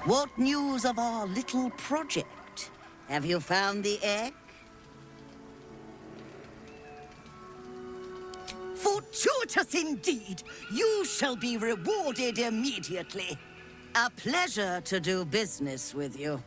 What news of our little project? Have you found the egg? Fortuitous indeed! You shall be rewarded immediately. A pleasure to do business with you.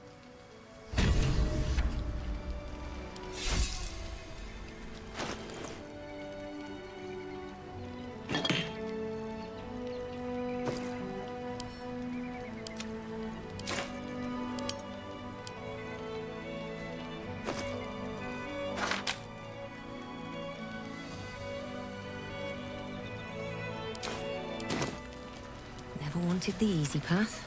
Never wanted the easy path.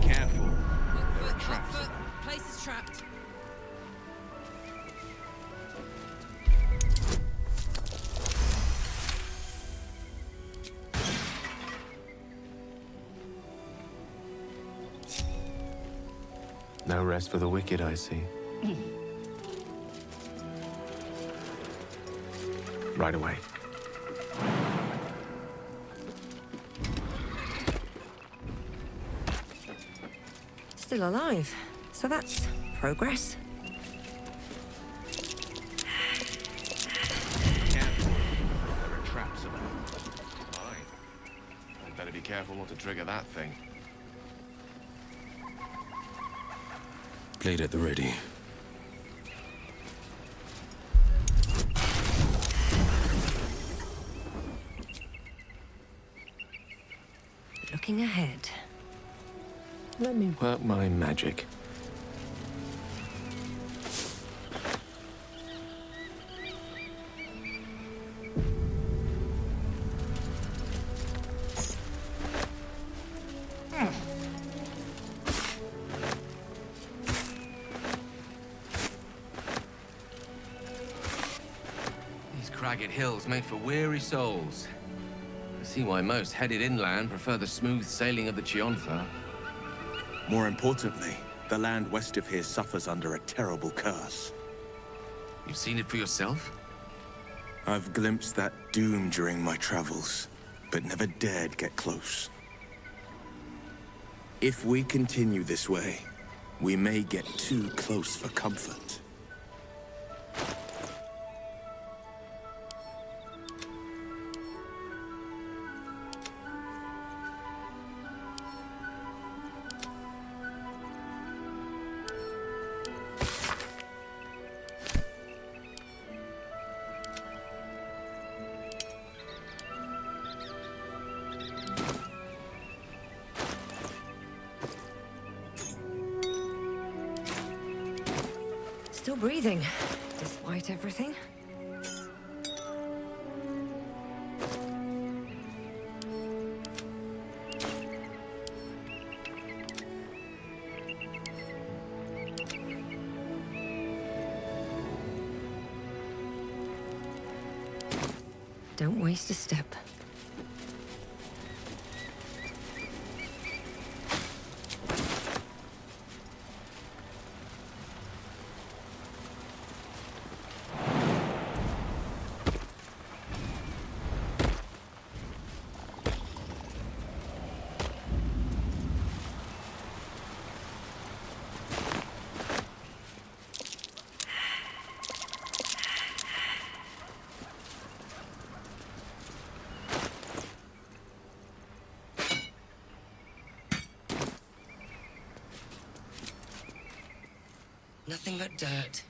Careful. Foot, hot foot. Place is trapped. No rest for the wicked, I see. Right away. Still alive. So that's progress. Careful. There are traps about. Mine. I'd better be careful not to trigger that thing. Blade at the ready. Looking ahead. Let me work my magic. These cragged hills made for weary souls. I see why most headed inland prefer the smooth sailing of the Chionfa. More importantly, the land west of here suffers under a terrible curse. You've seen it for yourself? I've glimpsed that doom during my travels, but never dared get close. If we continue this way, we may get too close for comfort. Still breathing, despite everything. Don't waste a step. nothing but dirt.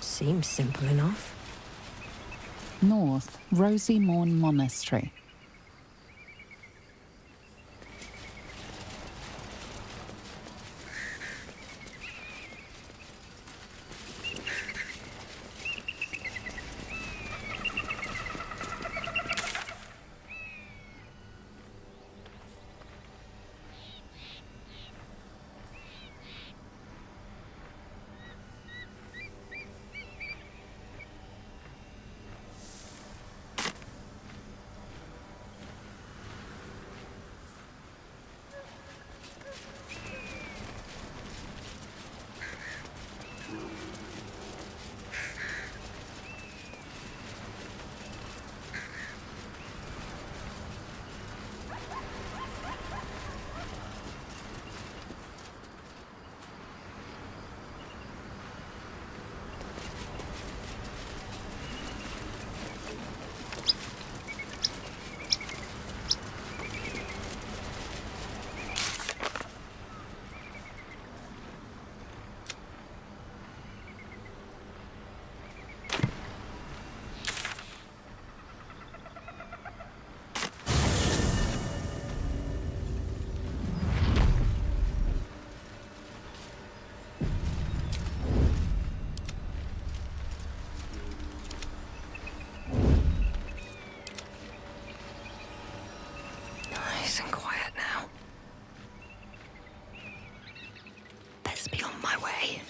Seems simple enough. North, Rosy Morn Monastery. Nice and quiet now. Best be on my way.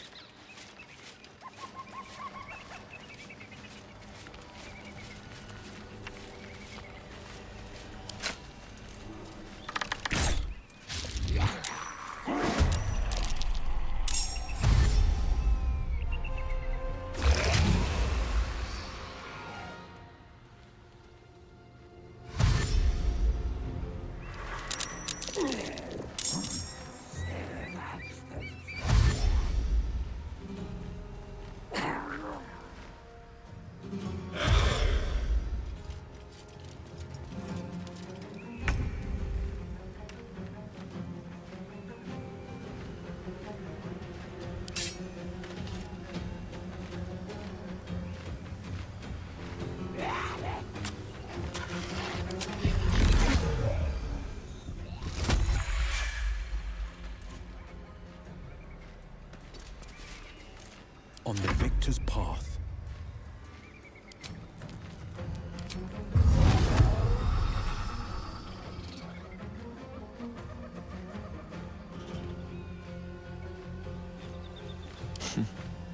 On the victor's path.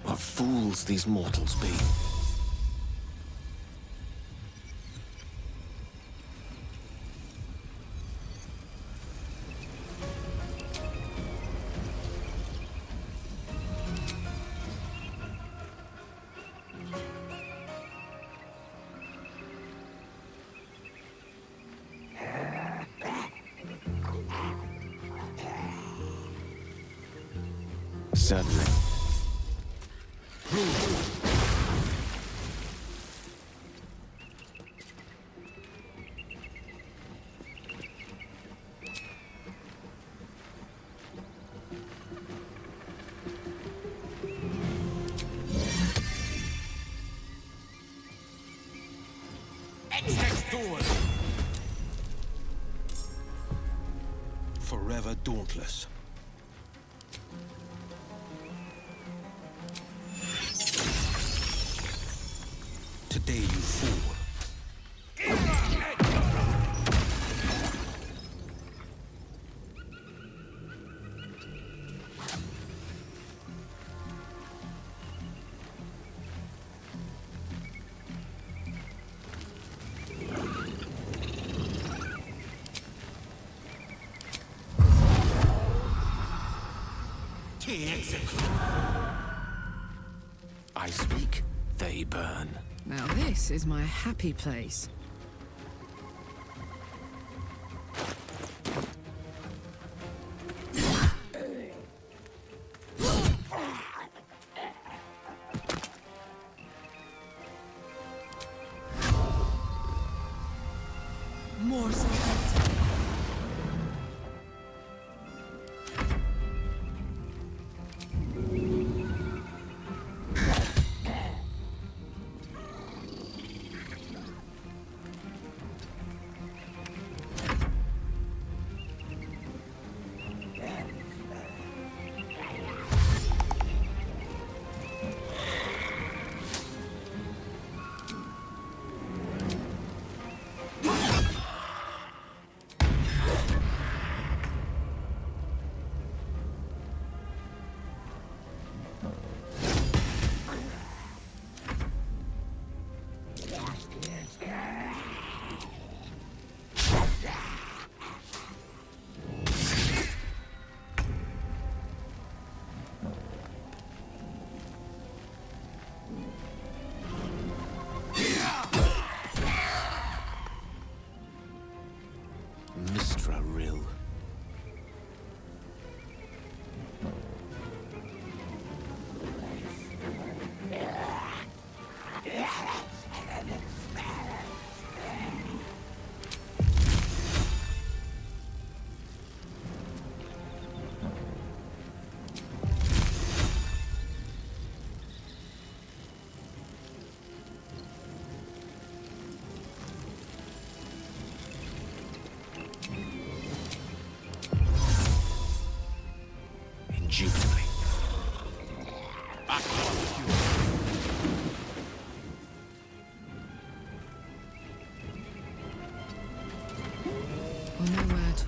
What fools these mortals be. Certainly. Forever dauntless. Today you fall. I speak, they burn. Now this is my happy place. More secret. Mistra Rill. Indubitably. Oh, no word.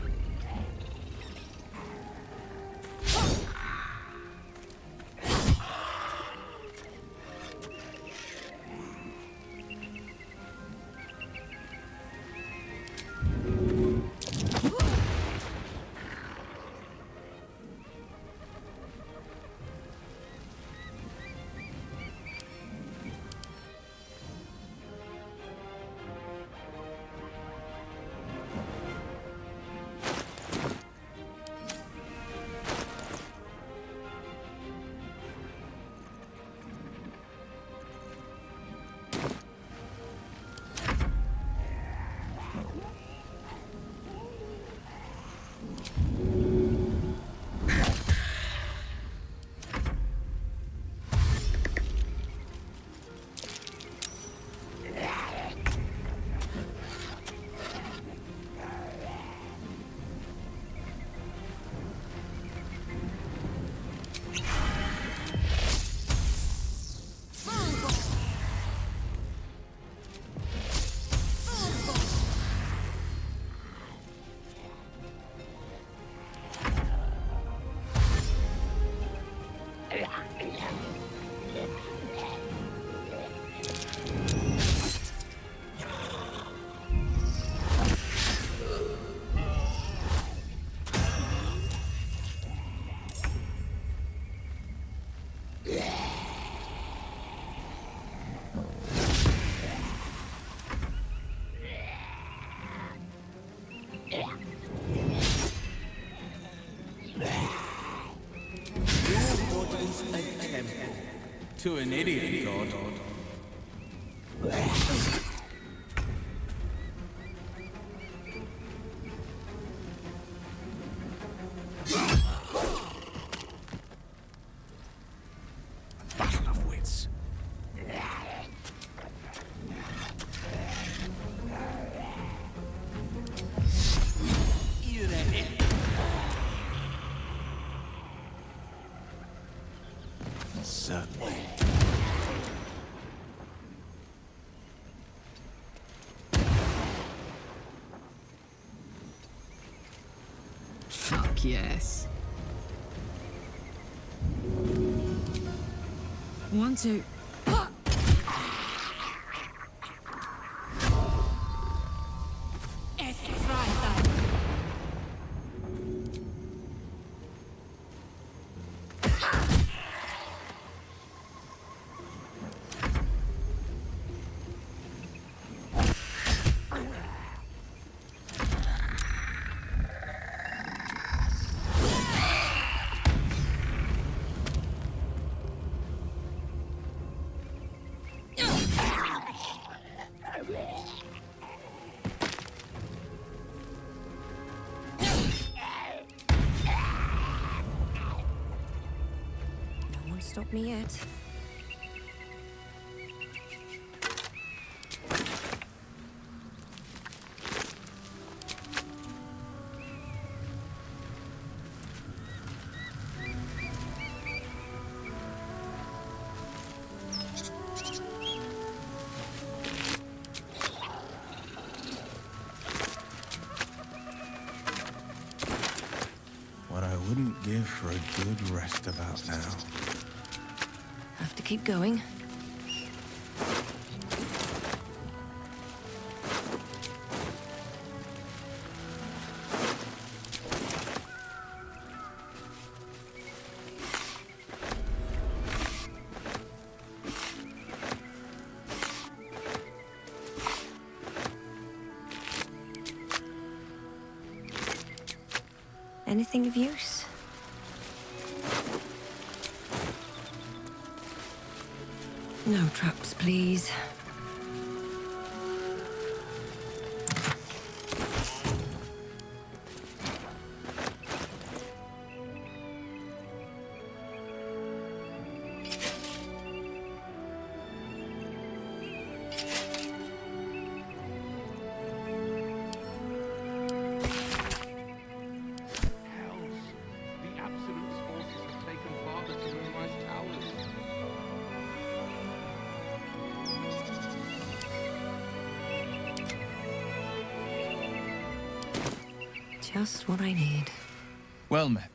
To an idiot god. Battle of wits. Certainly. Fuck yes. 1, 2. Es Fros'tha. stop me yet. What I wouldn't give for a good rest about now. Have to keep going. Anything of use? No traps, please. Hells! The Absolute's forces have taken Father to Moonrise Towers. Just what I need. Well met.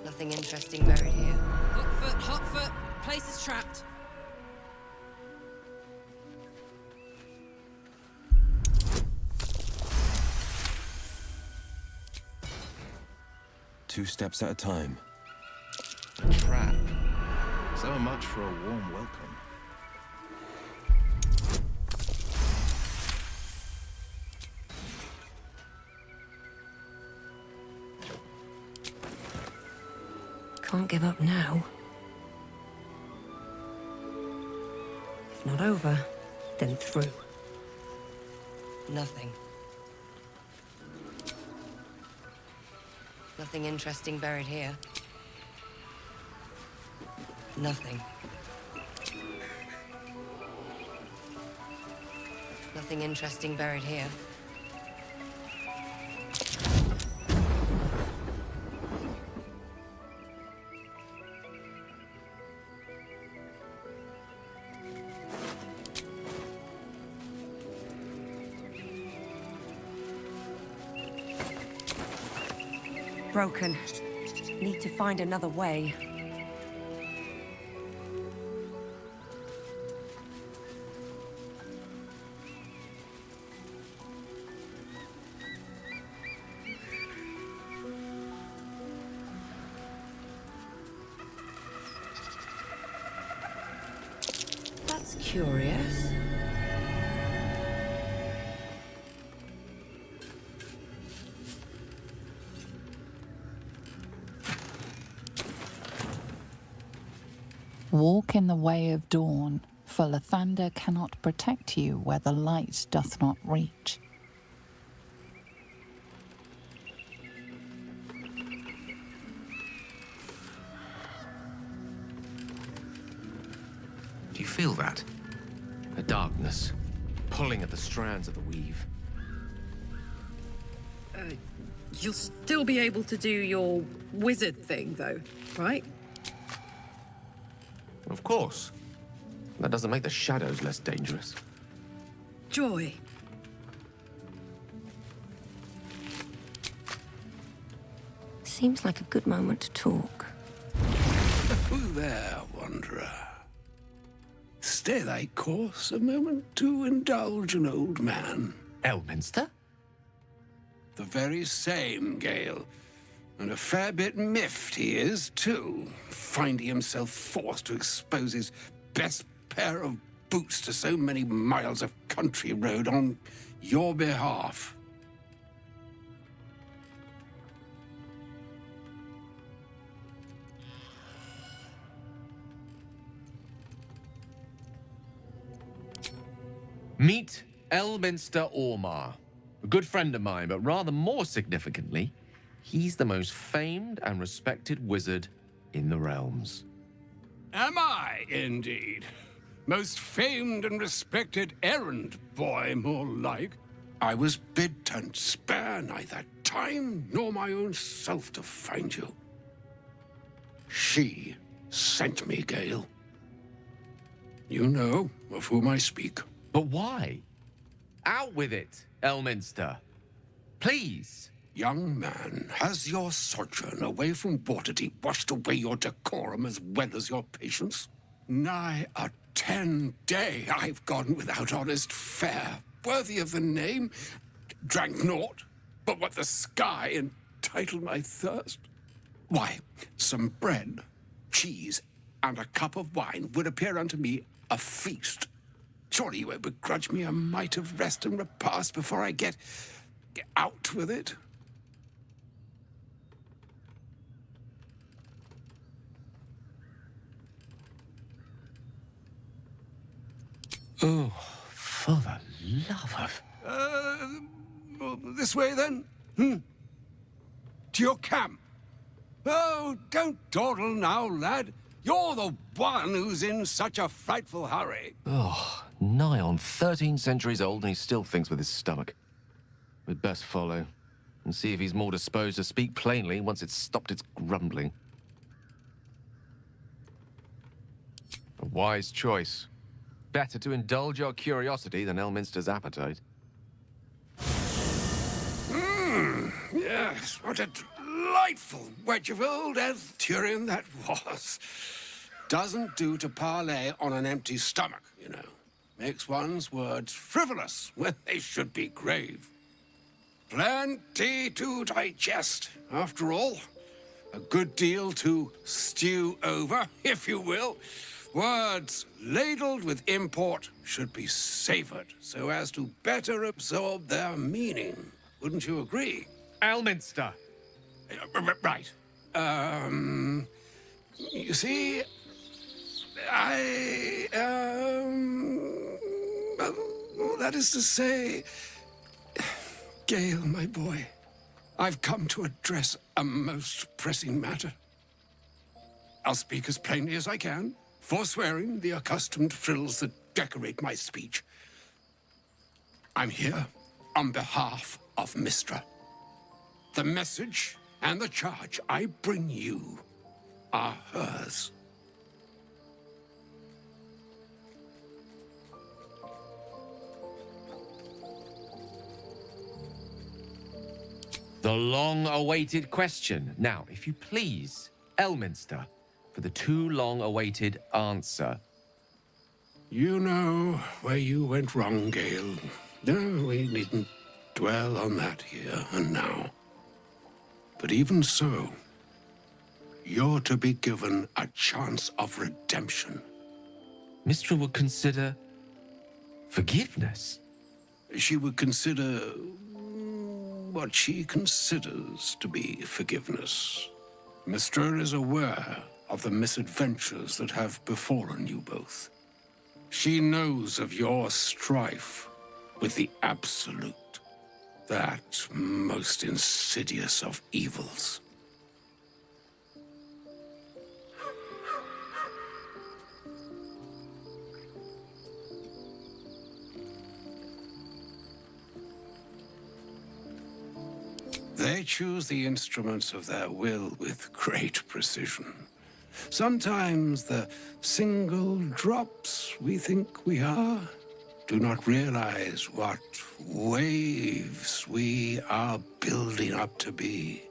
Nothing interesting buried here. Hot foot, hot foot. Place is trapped. Two steps at a time. A trap. So much for a warm welcome. Can't give up now. If not over, then through. Nothing. Nothing interesting buried here. Nothing. Nothing interesting buried here. Broken. Need to find another way. That's curious. Walk in the way of dawn, for Lathander cannot protect you where the light doth not reach. Do you feel that? A darkness, pulling at the strands of the weave. You'll still be able to do your wizard thing, though, right? Of course. That doesn't make the shadows less dangerous. Joy. Seems like a good moment to talk. There, Wanderer. Stay thy course a moment to indulge an old man. Elminster? The very same, Gale. And a fair bit miffed he is, too, finding himself forced to expose his best pair of boots to so many miles of country road on your behalf. Meet Elminster Ormar, a good friend of mine, but rather more significantly, he's the most famed and respected wizard in the realms. Am I, indeed? Most famed and respected errand boy, more like. I was bid to spare neither time nor my own self to find you. She sent me, Gale. You know of whom I speak. But why? Out with it, Elminster. Please. Young man, has your sojourn away from Waterdeep washed away your decorum as well as your patience? Nigh a 10-day I've gone without honest fare, worthy of the name. Drank naught but what the sky entitled my thirst. Why, some bread, cheese, and a cup of wine would appear unto me a feast. Surely you won't begrudge me a mite of rest and repast before I get out with it? Oh, for the love of... This way, then? To your camp? Oh, don't dawdle now, lad. You're the one who's in such a frightful hurry. Oh, nigh on 13 centuries old and he still thinks with his stomach. We'd best follow and see if he's more disposed to speak plainly once it's stopped its grumbling. A wise choice. Better to indulge your curiosity than Elminster's appetite. Yes, what a delightful wedge of old Arthurian that was. Doesn't do to parley on an empty stomach, you know. Makes one's words frivolous when they should be grave. Plenty to digest, after all. A good deal to stew over, if you will. Words ladled with import should be savored so as to better absorb their meaning. Wouldn't you agree? Elminster! Right. You see, well, that is to say, Gale, my boy, I've come to address a most pressing matter. I'll speak as plainly as I can, forswearing the accustomed frills that decorate my speech. I'm here on behalf of Mystra. The message and the charge I bring you are hers. The long-awaited question. Now, if you please, Elminster, for the too long-awaited answer. You know where you went wrong, Gale. No, we needn't dwell on that here and now. But even so, you're to be given a chance of redemption. Mystra would consider forgiveness. She would consider what she considers to be forgiveness. Mystra is aware of the misadventures that have befallen you both. She knows of your strife with the Absolute, that most insidious of evils. They choose the instruments of their will with great precision. Sometimes the single drops we think we are do not realize what waves we are building up to be.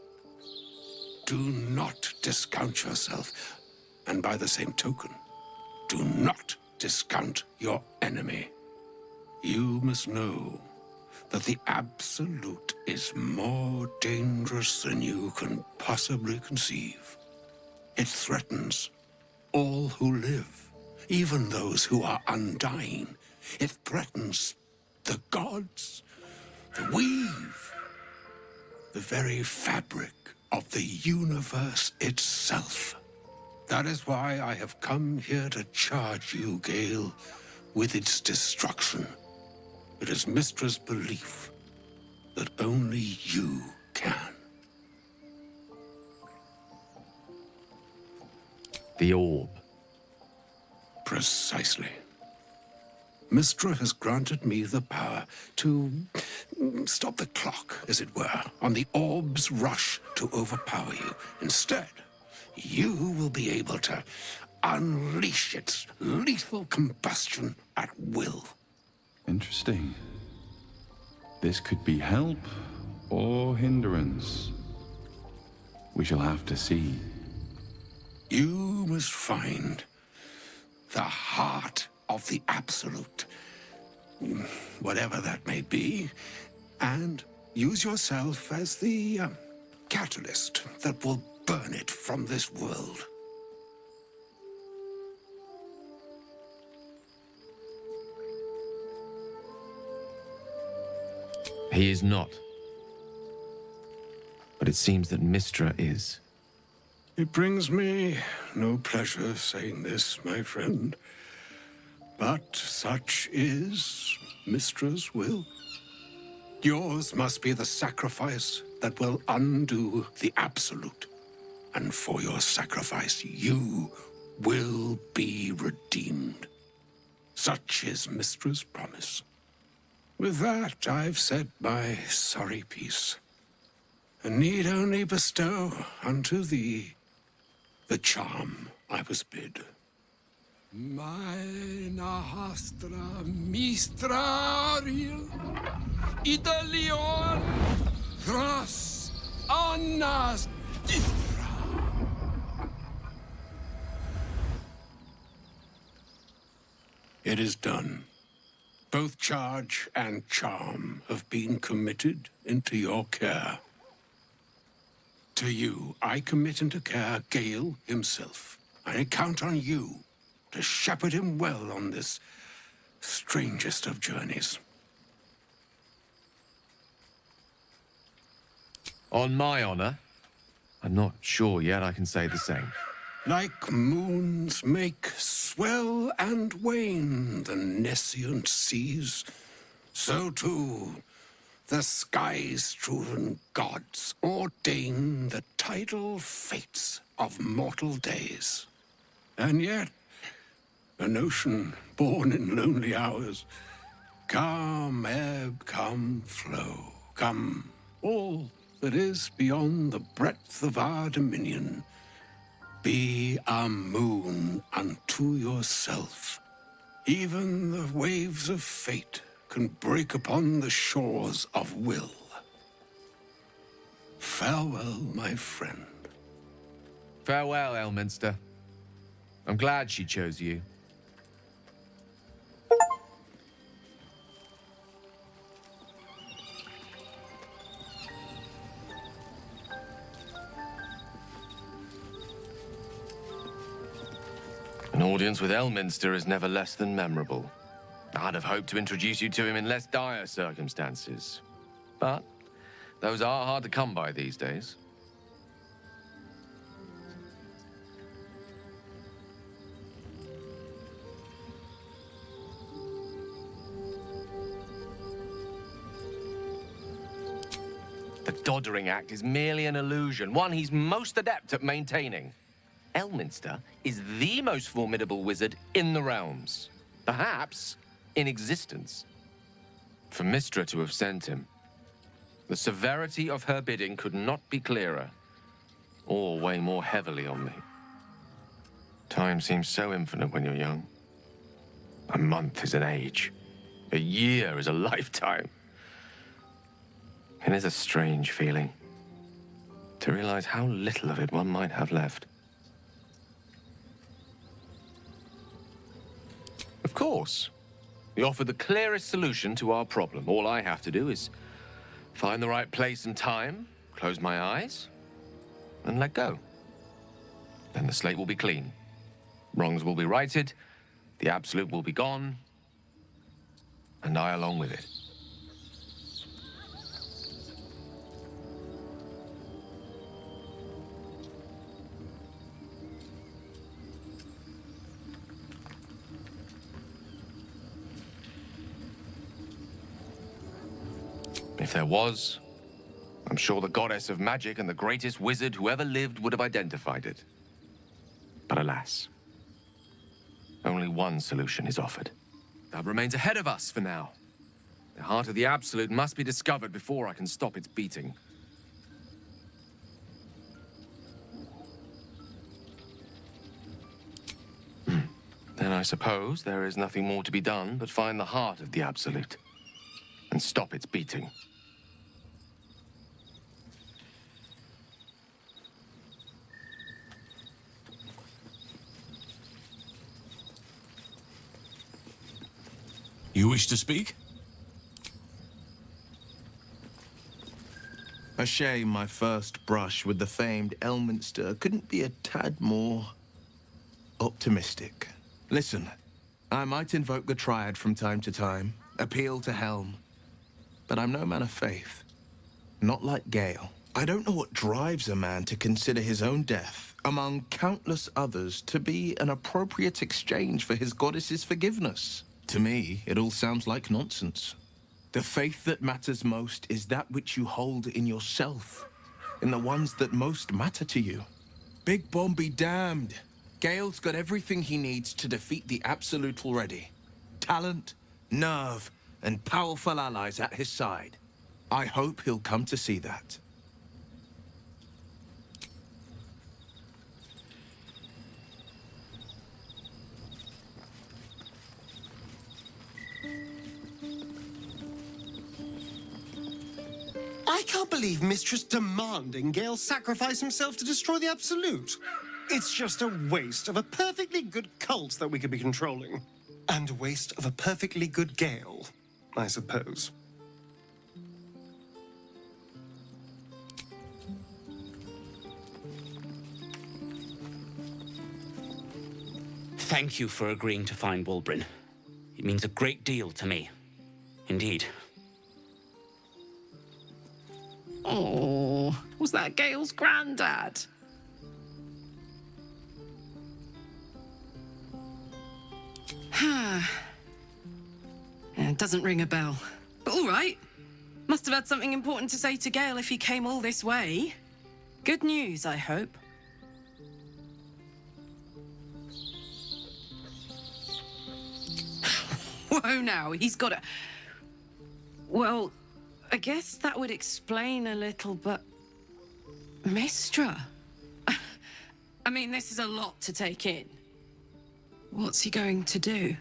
Do not discount yourself, and by the same token, do not discount your enemy. You must know that the Absolute is more dangerous than you can possibly conceive. It threatens all who live, even those who are undying. It threatens the gods, the weave, the very fabric of the universe itself. That is why I have come here to charge you, Gale, with its destruction. It is Mystra's belief that only you can. The orb. Precisely. Mystra has granted me the power to stop the clock, as it were, on the orb's rush to overpower you. Instead, you will be able to unleash its lethal combustion at will. Interesting. This could be help or hindrance. We shall have to see. You must find the heart of the Absolute, whatever that may be, and use yourself as the catalyst that will burn it from this world. He is not. But it seems that Mystra is. It brings me no pleasure saying this, my friend, but such is Mystra's will. Yours must be the sacrifice that will undo the Absolute, and for your sacrifice you will be redeemed. Such is Mystra's promise. With that, I've said my sorry piece, and need only bestow unto thee the charm I was bid. Meine hastra mistraril Italion thras annas dithra. It is done. Both charge and charm have been committed into your care. To you, I commit into care Gale himself. I count on you to shepherd him well on this strangest of journeys. On my honor, I'm not sure yet I can say the same. Like moons make swell and wane the nescient seas, so too the sky-strewn gods ordain the tidal fates of mortal days. And yet, an ocean born in lonely hours, come ebb, come flow, come all that is beyond the breadth of our dominion, be a moon unto yourself. Even the waves of fate can break upon the shores of will. Farewell, my friend. Farewell, Elminster. I'm glad she chose you. An audience with Elminster is never less than memorable. I'd have hoped to introduce you to him in less dire circumstances. But those are hard to come by these days. The Doddering Act is merely an illusion, one he's most adept at maintaining. Elminster is the most formidable wizard in the realms. Perhaps in existence. For Mystra to have sent him, the severity of her bidding could not be clearer, or weigh more heavily on me. Time seems so infinite when you're young. A month is an age. A year is a lifetime. It is a strange feeling to realize how little of it one might have left. Of course, we offer the clearest solution to our problem. All I have to do is find the right place and time, close my eyes, and let go. Then the slate will be clean. Wrongs will be righted, the Absolute will be gone, and I along with it. If there was, I'm sure the goddess of magic and the greatest wizard who ever lived would have identified it. But alas, only one solution is offered. That remains ahead of us for now. The heart of the Absolute must be discovered before I can stop its beating. Then I suppose there is nothing more to be done but find the heart of the Absolute and stop its beating. You wish to speak? A shame my first brush with the famed Elminster couldn't be a tad more optimistic. Listen, I might invoke the Triad from time to time, appeal to Helm, but I'm no man of faith. Not like Gale. I don't know what drives a man to consider his own death, among countless others, to be an appropriate exchange for his goddess's forgiveness. To me, it all sounds like nonsense. The faith that matters most is that which you hold in yourself, in the ones that most matter to you. Big Bomb be damned. Gale's got everything he needs to defeat the Absolute already. Talent, nerve, and powerful allies at his side. I hope he'll come to see that. I can't believe Mistress demanding Gale sacrifice himself to destroy the Absolute. It's just a waste of a perfectly good cult that we could be controlling. And a waste of a perfectly good Gale, I suppose. Thank you for agreeing to find Wulbren. It means a great deal to me. Indeed. Oh, was that Gale's granddad? Yeah, it doesn't ring a bell. But all right. Must have had something important to say to Gale if he came all this way. Good news, I hope. Whoa, now, he's got a... Well, I guess that would explain a little, but... Mistra? I mean, this is a lot to take in. What's he going to do?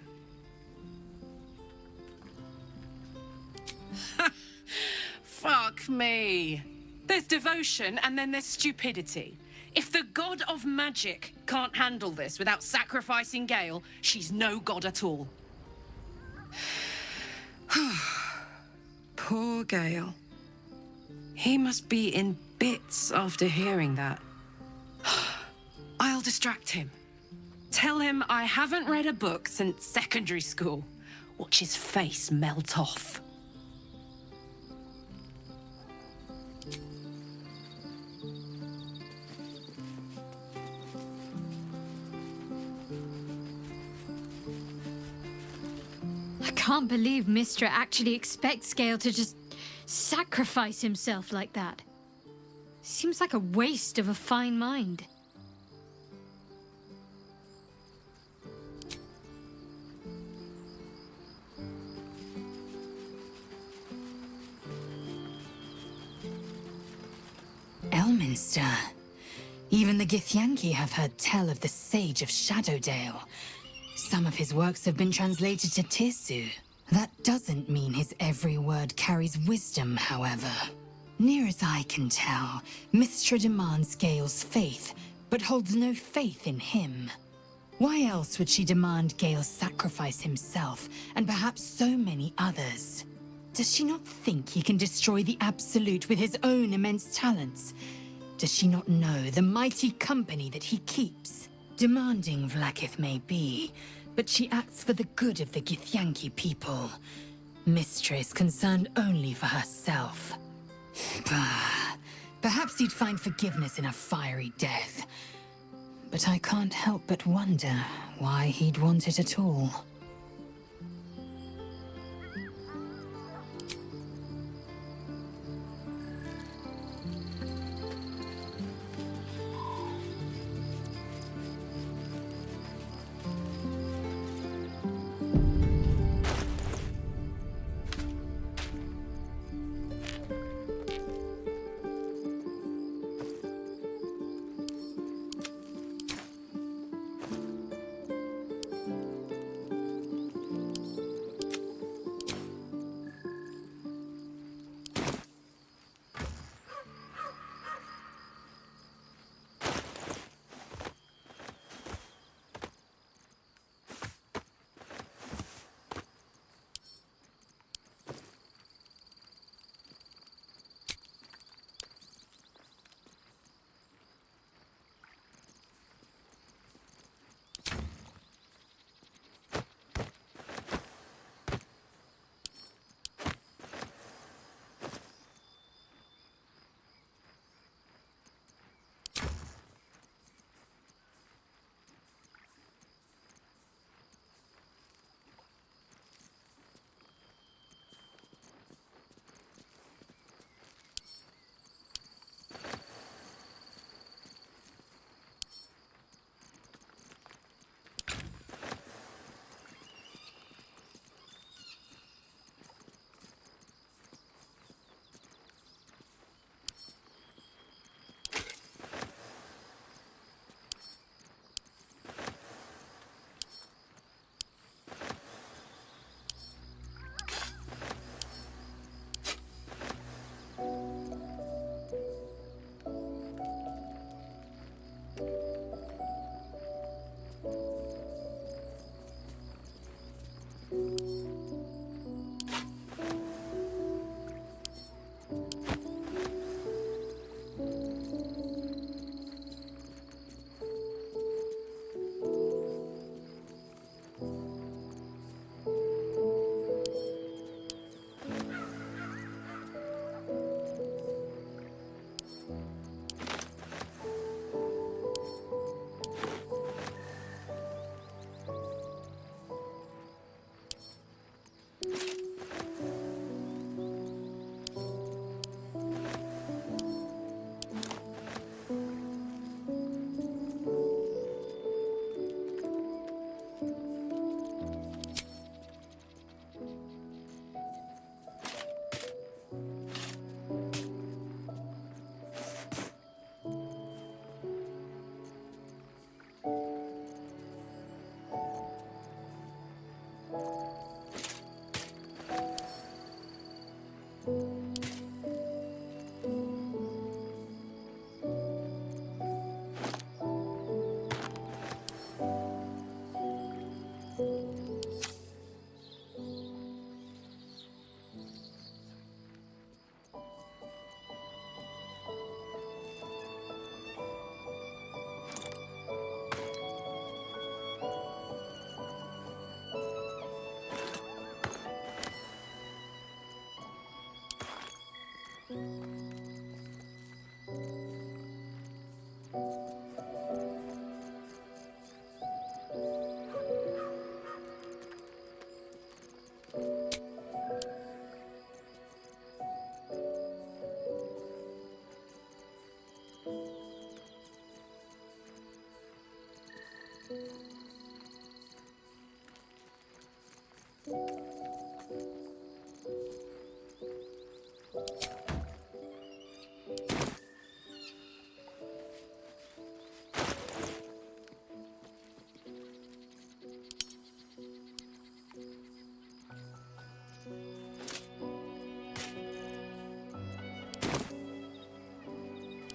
Fuck me. There's devotion and then there's stupidity. If the god of magic can't handle this without sacrificing Gale, she's no god at all. Poor Gale. He must be in bits after hearing that. I'll distract him. Tell him I haven't read a book since secondary school. Watch his face melt off. I can't believe Mistra actually expects Gale to just sacrifice himself like that. Seems like a waste of a fine mind. Elminster. Even the Githyanki have heard tell of the Sage of Shadowdale. Some of his works have been translated to Tirsu. That doesn't mean his every word carries wisdom, however. Near as I can tell, Mistra demands Gale's faith, but holds no faith in him. Why else would she demand Gale sacrifice himself, and perhaps so many others? Does she not think he can destroy the Absolute with his own immense talents? Does she not know the mighty company that he keeps? Demanding Vlaakith may be, but she acts for the good of the Githyanki people. Mistra is concerned only for herself. Perhaps he'd find forgiveness in a fiery death. But I can't help but wonder why he'd want it at all.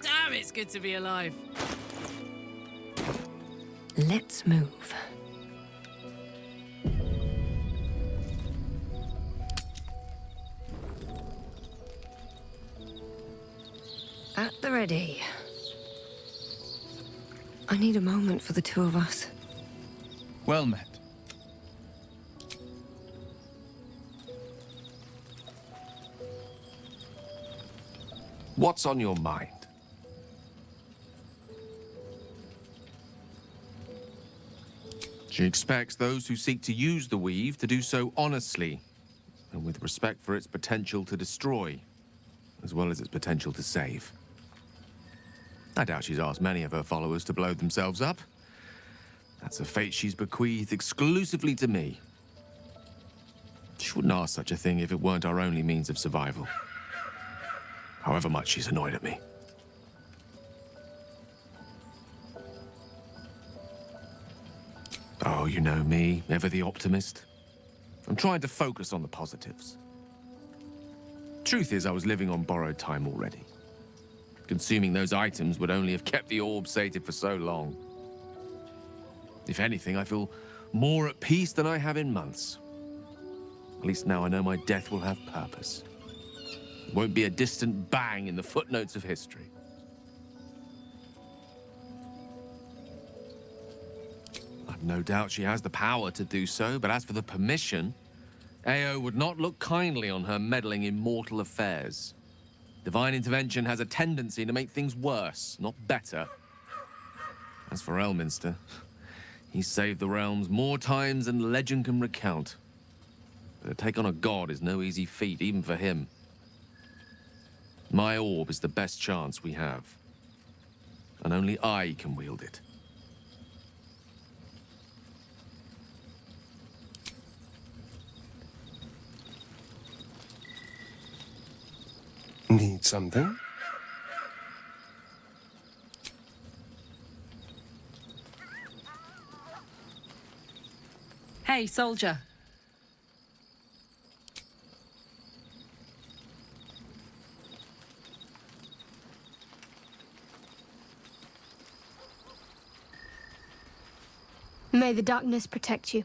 Damn, it's good to be alive. Let's move. At the ready. I need a moment for the two of us. Well met. What's on your mind? She expects those who seek to use the weave to do so honestly, and with respect for its potential to destroy, as well as its potential to save. I doubt she's asked many of her followers to blow themselves up. That's a fate she's bequeathed exclusively to me. She wouldn't ask such a thing if it weren't our only means of survival. However much she's annoyed at me. Oh, you know me, ever the optimist. I'm trying to focus on the positives. Truth is, I was living on borrowed time already. Consuming those items would only have kept the orb sated for so long. If anything, I feel more at peace than I have in months. At least now I know my death will have purpose. It won't be a distant bang in the footnotes of history. I've no doubt she has the power to do so, but as for the permission, Ao would not look kindly on her meddling in mortal affairs. Divine intervention has a tendency to make things worse, not better. As for Elminster, he's saved the realms more times than legend can recount. But to take on a god is no easy feat, even for him. My orb is the best chance we have. And only I can wield it. Need something? Hey, soldier. May the darkness protect you.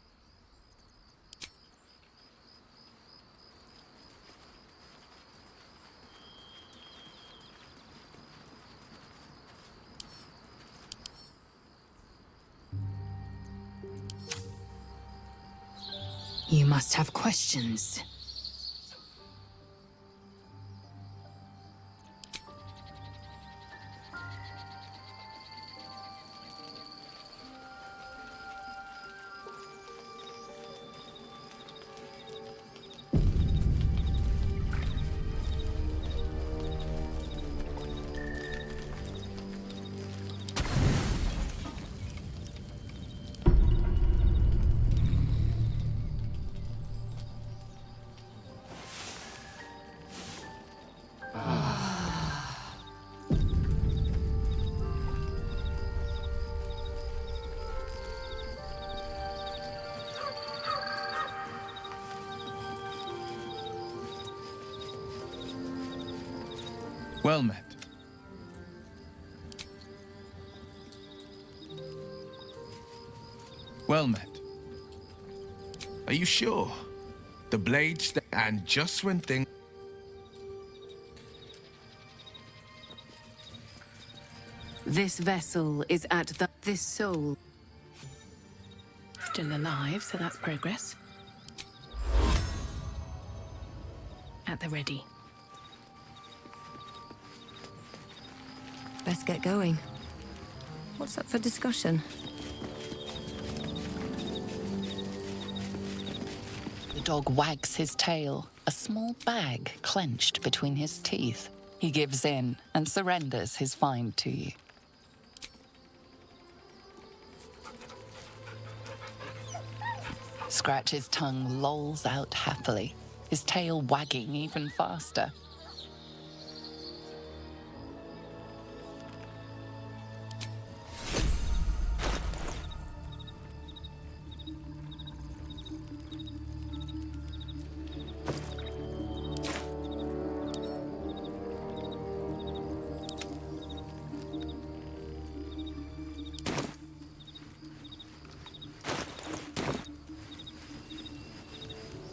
You must have questions. Well met. Well met. Are you sure? The blade and just when things... This vessel is at this soul. Still alive, so that's progress. At the ready. Best get going. What's up for discussion? dog wags his tail, a small bag clenched between his teeth. He gives in and surrenders his find to you. Scratch's tongue lolls out happily, his tail wagging even faster.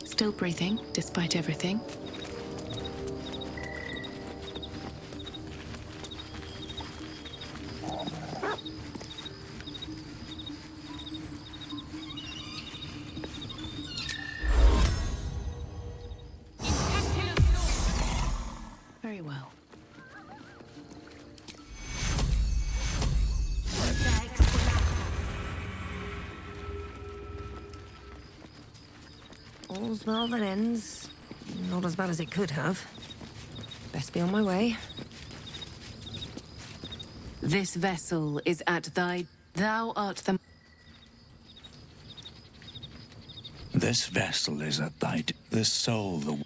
Still breathing, despite everything. Very well. All's well that ends. Not as bad as it could have. Best be on my way. This vessel is at thy... Thou art the... This vessel is at thy... The soul, the...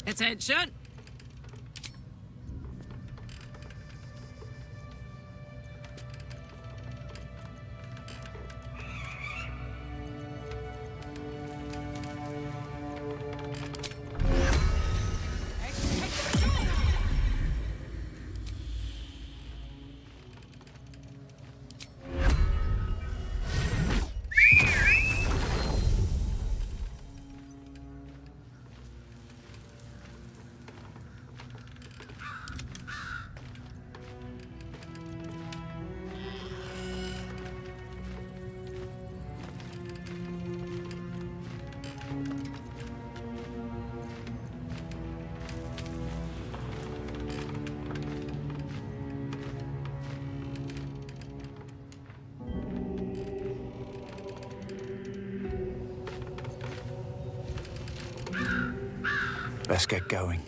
Attention! Let's get going.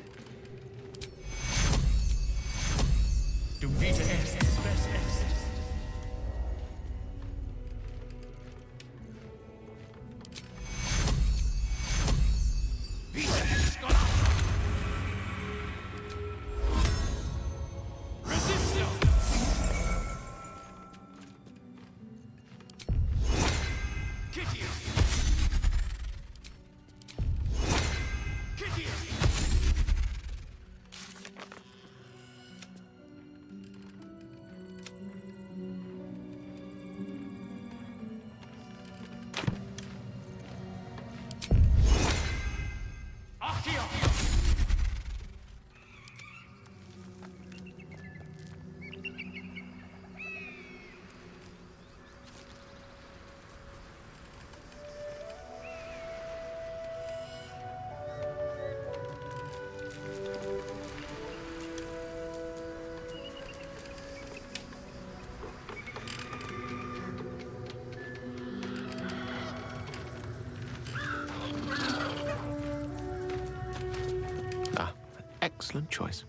Excellent choice.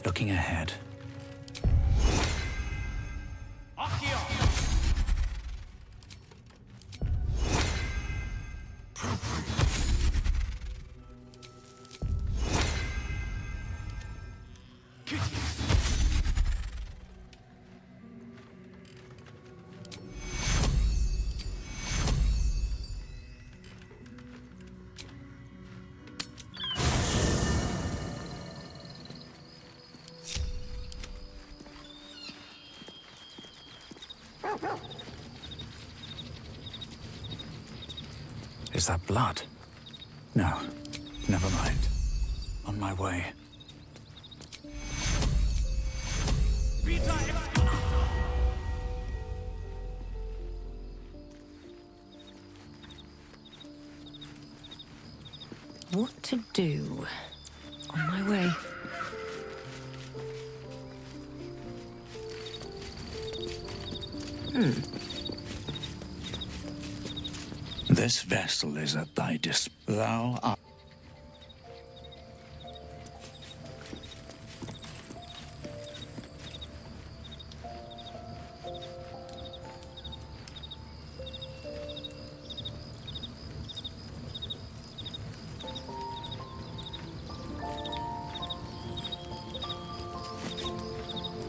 Looking ahead. Is that blood? No, never mind. On my way. what to do. On my way. This vessel is at thy Thou art.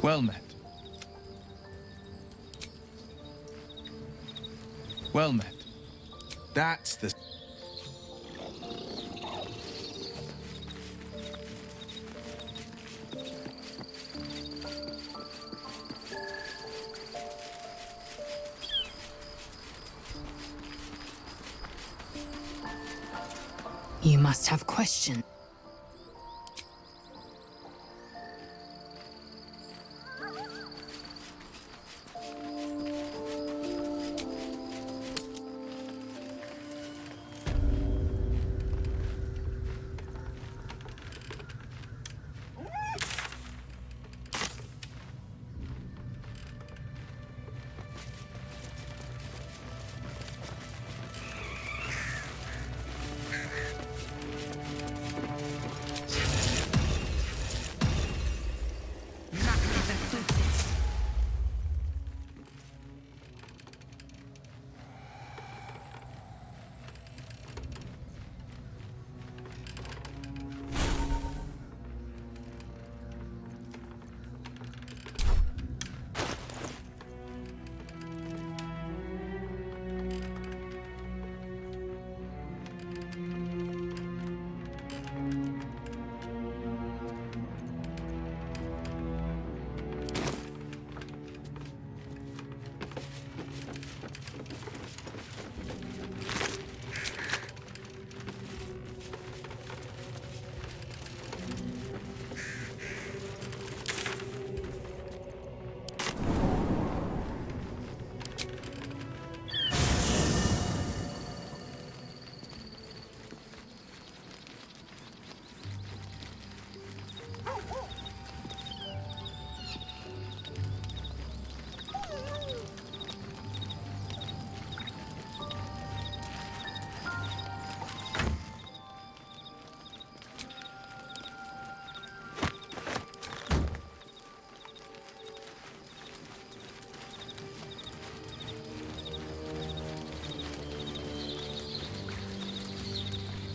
Well met. Well met. That's the... You must have questions.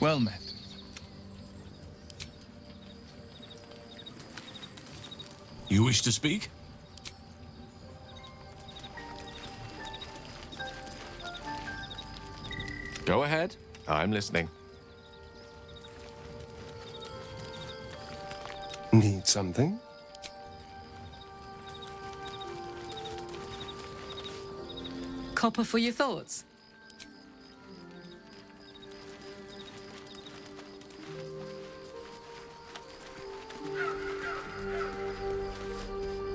Well met. You wish to speak? Go ahead. I'm listening. Need something? Copper for your thoughts.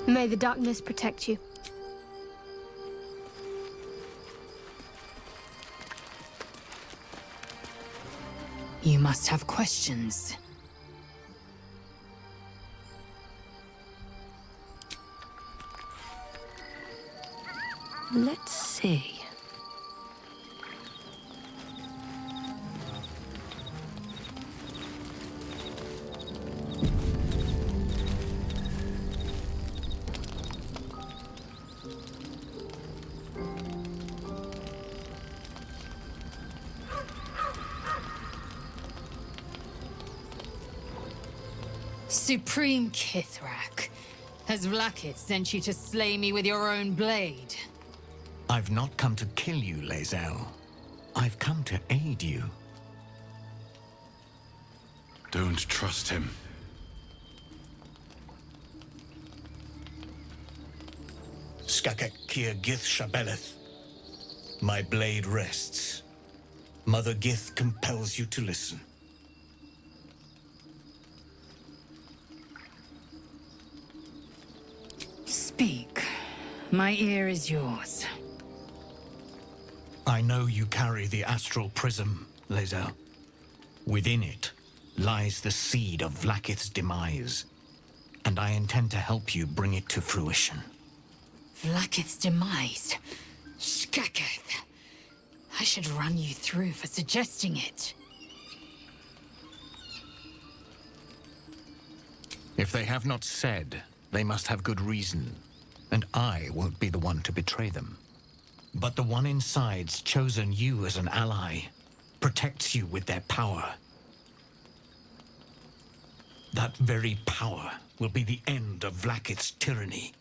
May the darkness protect you. You must have questions. Let's see. Supreme Kithrak, has Vlakith sent you to slay me with your own blade? I've not come to kill you, Lae'zel. I've come to aid you. Don't trust him. Skakek Kir Gith Shabeleth. My blade rests. Mother Gith compels you to listen. Speak. My ear is yours. I know you carry the astral prism, Lae'zel. Within it lies the seed of Vlaakith's demise, and I intend to help you bring it to fruition. Vlaakith's demise? Skaketh. I should run you through for suggesting it. If they have not said, they must have good reason, and I won't be the one to betray them. But the one inside's chosen you as an ally, protects you with their power. That very power will be the end of Vlaakith's tyranny.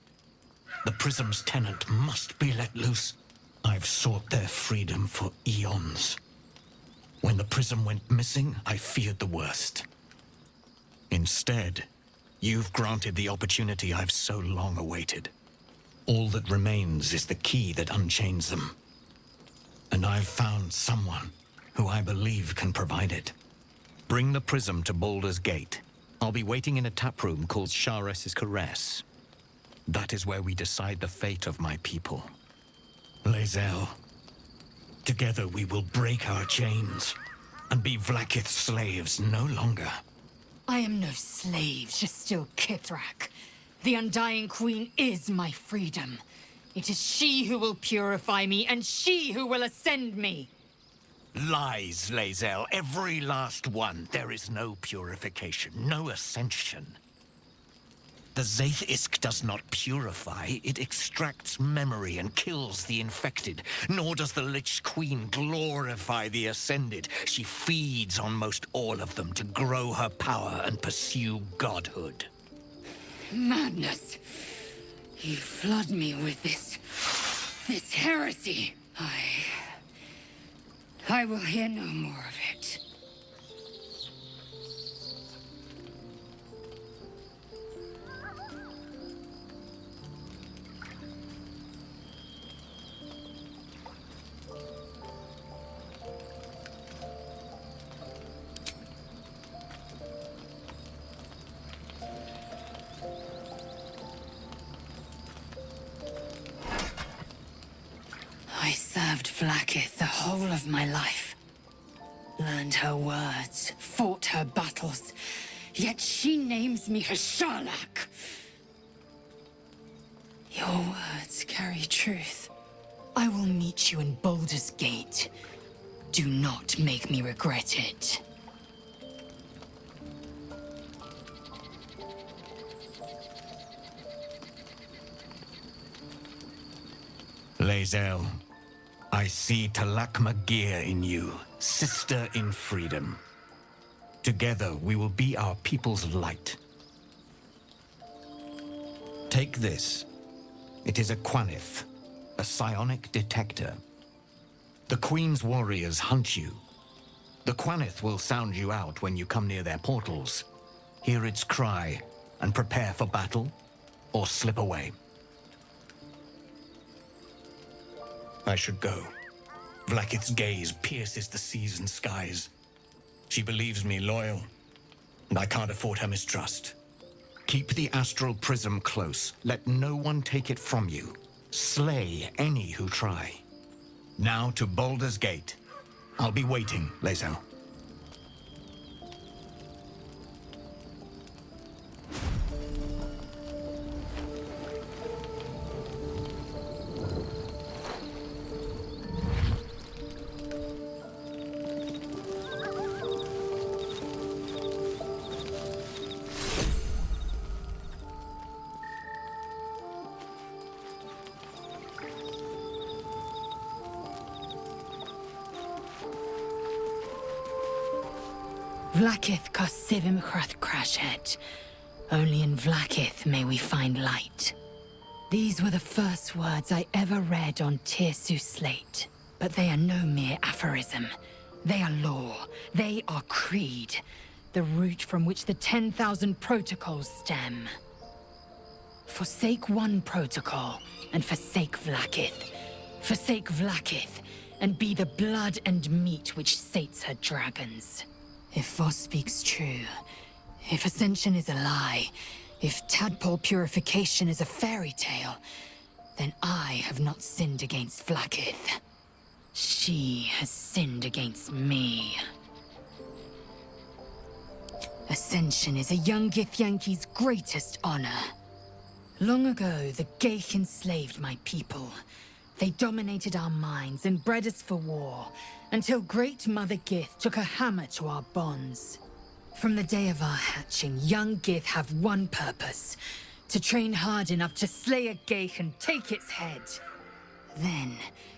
The Prism's tenant must be let loose. I've sought their freedom for eons. When the Prism went missing, I feared the worst. Instead, you've granted the opportunity I've so long awaited. All that remains is the key that unchains them. And I've found someone who I believe can provide it. Bring the Prism to Baldurs Gate. I'll be waiting in a taproom called Shares's Caress. That is where we decide the fate of my people. Lae'zel, together we will break our chains and be Vlaakith's slaves no longer. I am no slave, Jastil Kithrak. The Undying Queen is my freedom. It is she who will purify me, and she who will ascend me. Lies, Lae'zel, every last one. There is no purification, no ascension. The Zaith Isk does not purify, it extracts memory and kills the infected. Nor does the Lich Queen glorify the ascended. She feeds on most all of them to grow her power and pursue godhood. Madness! You flood me with this heresy. I will hear no more of it. I served Vlaakith the whole of my life. Learned her words, fought her battles, yet she names me her Sharlak. Your words carry truth. I will meet you in Baldur's Gate. Do not make me regret it. Lae'zel, I see Talak Magir in you, sister in freedom. Together we will be our people's light. Take this. It is a Quanith, a psionic detector. The Queen's warriors hunt you. The Quanith will sound you out when you come near their portals. Hear its cry and prepare for battle, or slip away. I should go. Vlaakith's gaze pierces the seas and skies. She believes me loyal, and I can't afford her mistrust. Keep the astral prism close. Let no one take it from you. Slay any who try. Now to Baldur's Gate. I'll be waiting, Lae'zel. Vlaakith Kosivim Chrath Crashet. Only in Vlaakith may we find light. These were the first words I ever read on Tirsu's slate. But they are no mere aphorism. They are law. They are creed. The root from which the 10,000 protocols stem. Forsake one protocol, and forsake Vlaakith. Forsake Vlaakith, and be the blood and meat which sates her dragons. If Voss speaks true, if Ascension is a lie, if tadpole purification is a fairy tale, then I have not sinned against Vlaakith. She has sinned against me. Ascension is a young Githyanki's greatest honor. Long ago, the Geich enslaved my people. They dominated our minds and bred us for war, until Great Mother Gith took a hammer to our bonds. From the day of our hatching, young Gith have one purpose: to train hard enough to slay a Geich and take its head. Then,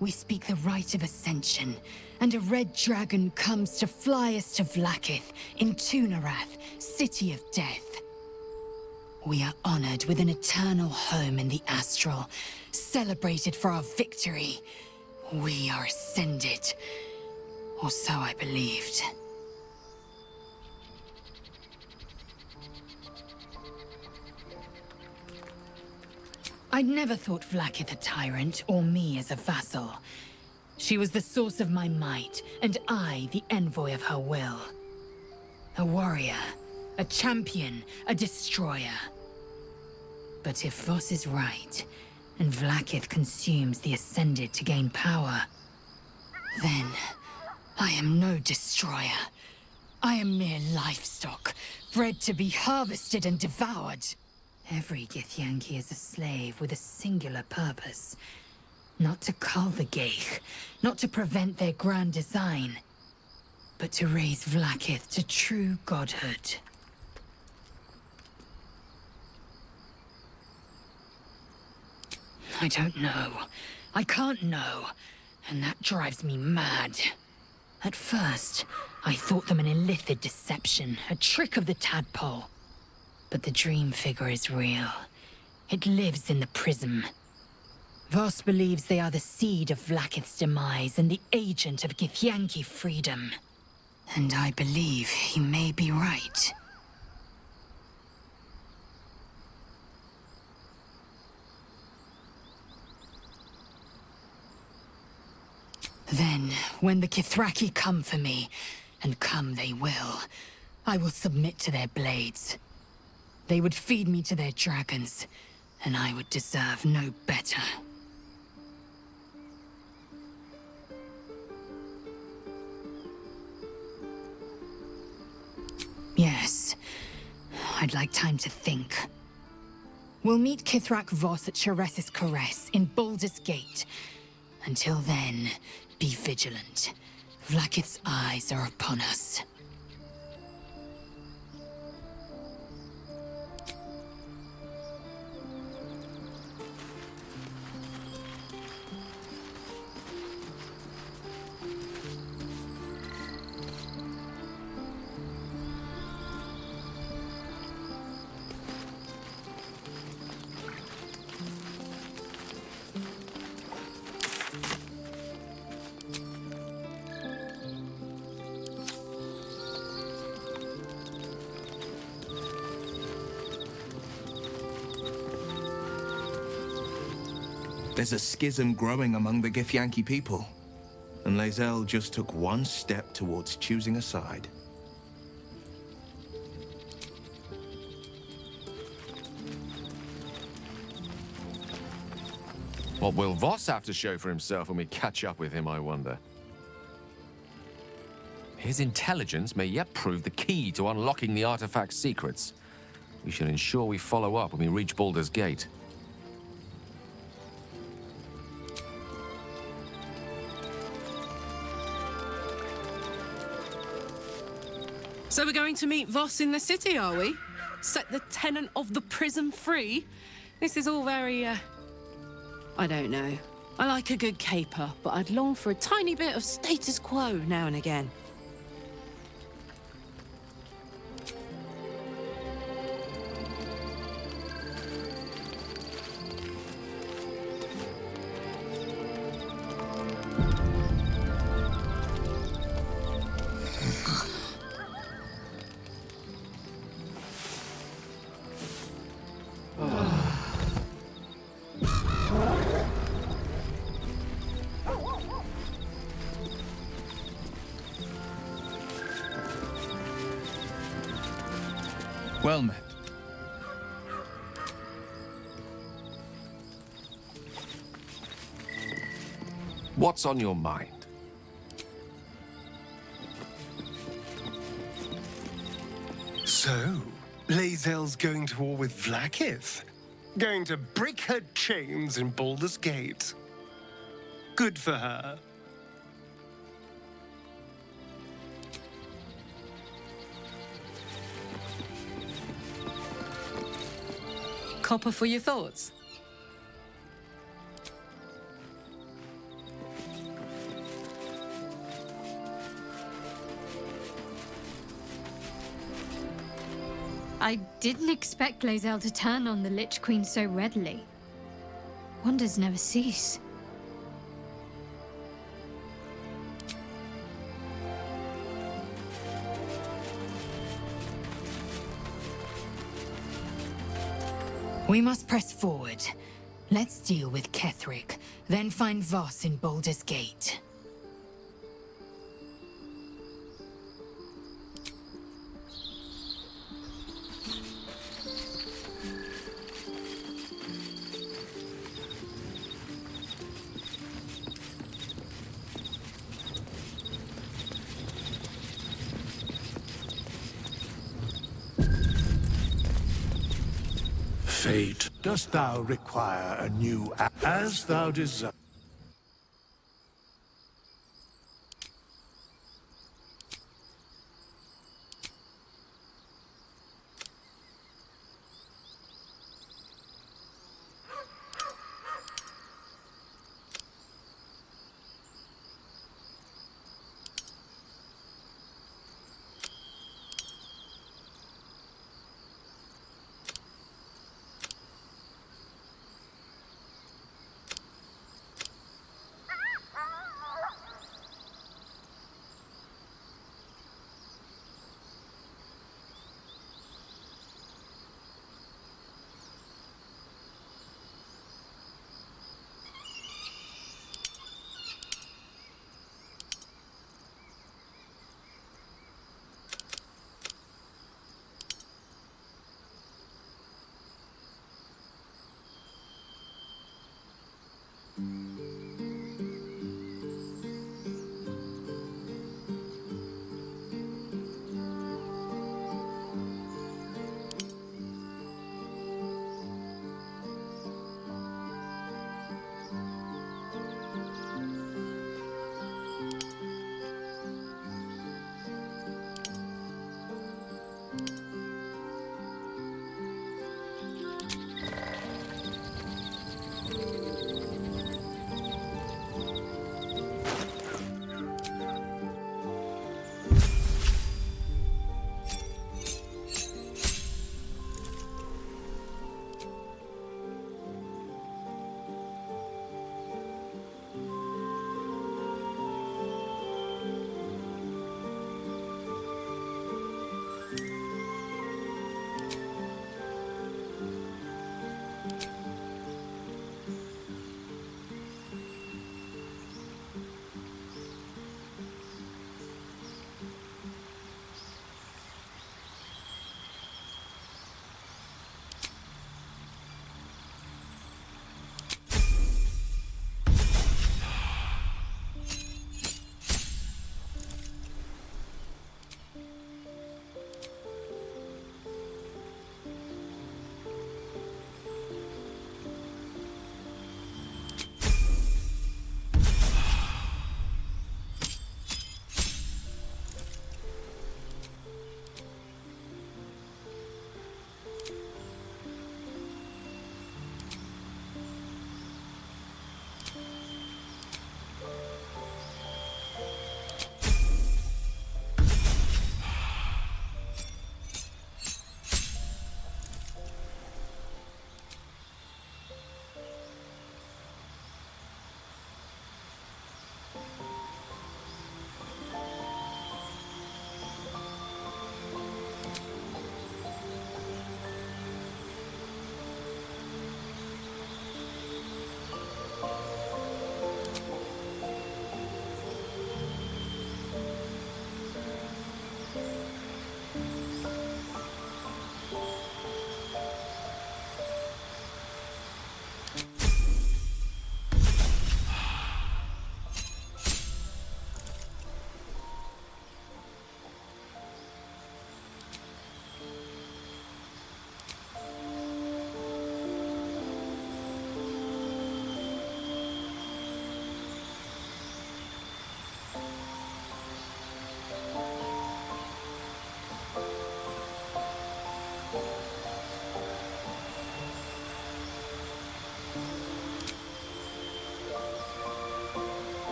we speak the rite of Ascension, and a red dragon comes to fly us to Vlaakith in Tunarath, City of Death. We are honored with an eternal home in the Astral, celebrated for our victory. We are ascended. Or so I believed. I'd never thought Vlaakith a tyrant, or me as a vassal. She was the source of my might, and I the envoy of her will. A warrior, a champion, a destroyer. But if Voss is right, and Vlaakith consumes the Ascended to gain power, then I am no destroyer. I am mere livestock, bred to be harvested and devoured. Every Githyanki is a slave with a singular purpose. Not to cull the Geich, not to prevent their grand design, but to raise Vlaakith to true godhood. I don't know. I can't know. And that drives me mad. At first, I thought them an illithid deception, a trick of the tadpole. But the dream figure is real. It lives in the prism. Voss believes they are the seed of Vlaakith's demise and the agent of Githyanki freedom. And I believe he may be right. Then, when the Kithraki come for me, and come they will, I will submit to their blades. They would feed me to their dragons, and I would deserve no better. Yes, I'd like time to think. We'll meet Kithrak Voss at Chares's Caress in Baldurs Gate. Until then, be vigilant. Vlaakith's eyes are upon us. There's a schism growing among the Githyanki people, and Lae'zel just took one step towards choosing a side. What will Voss have to show for himself when we catch up with him, I wonder? His intelligence may yet prove the key to unlocking the artifact's secrets. We should ensure we follow up when we reach Baldur's Gate. So we're going to meet Voss in the city, are we? Set the tenant of the prison free? This is all very, I don't know. I like a good caper, but I'd long for a tiny bit of status quo now and again. Well met. What's on your mind? So So, Lae'zel's going to war with Vlaakith? Going to break her chains in Baldurs Gate? Good for her. Copper for your thoughts? I didn't expect Lae'zel to turn on the Lich Queen so readily. Wonders never cease. We must press forward. Let's deal with Ketheric, then find Voss in Baldur's Gate. Fate, dost thou require a new as thou desire?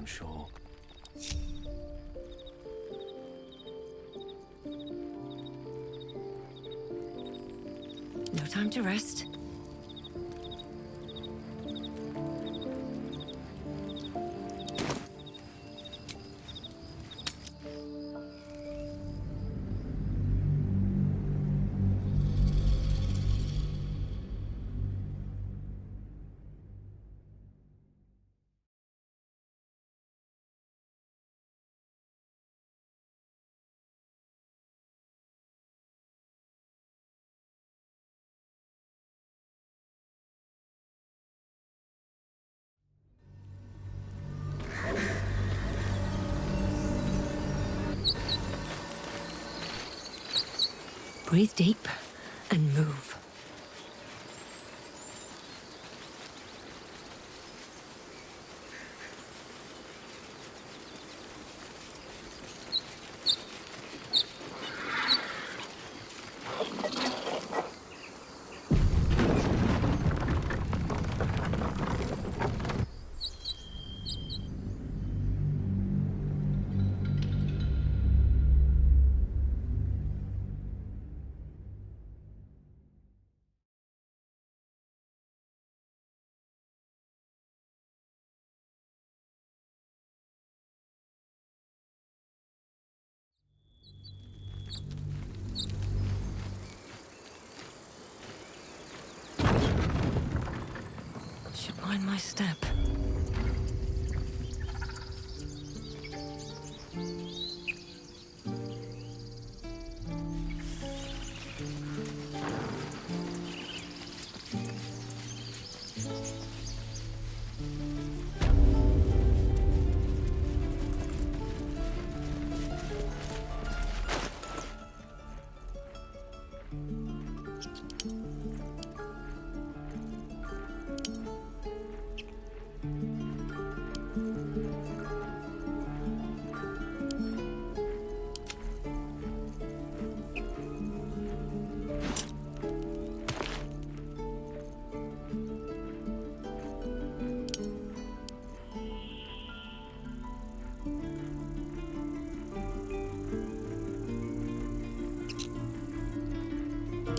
sure. No time to rest. Breathe deep and move. Should mind my step.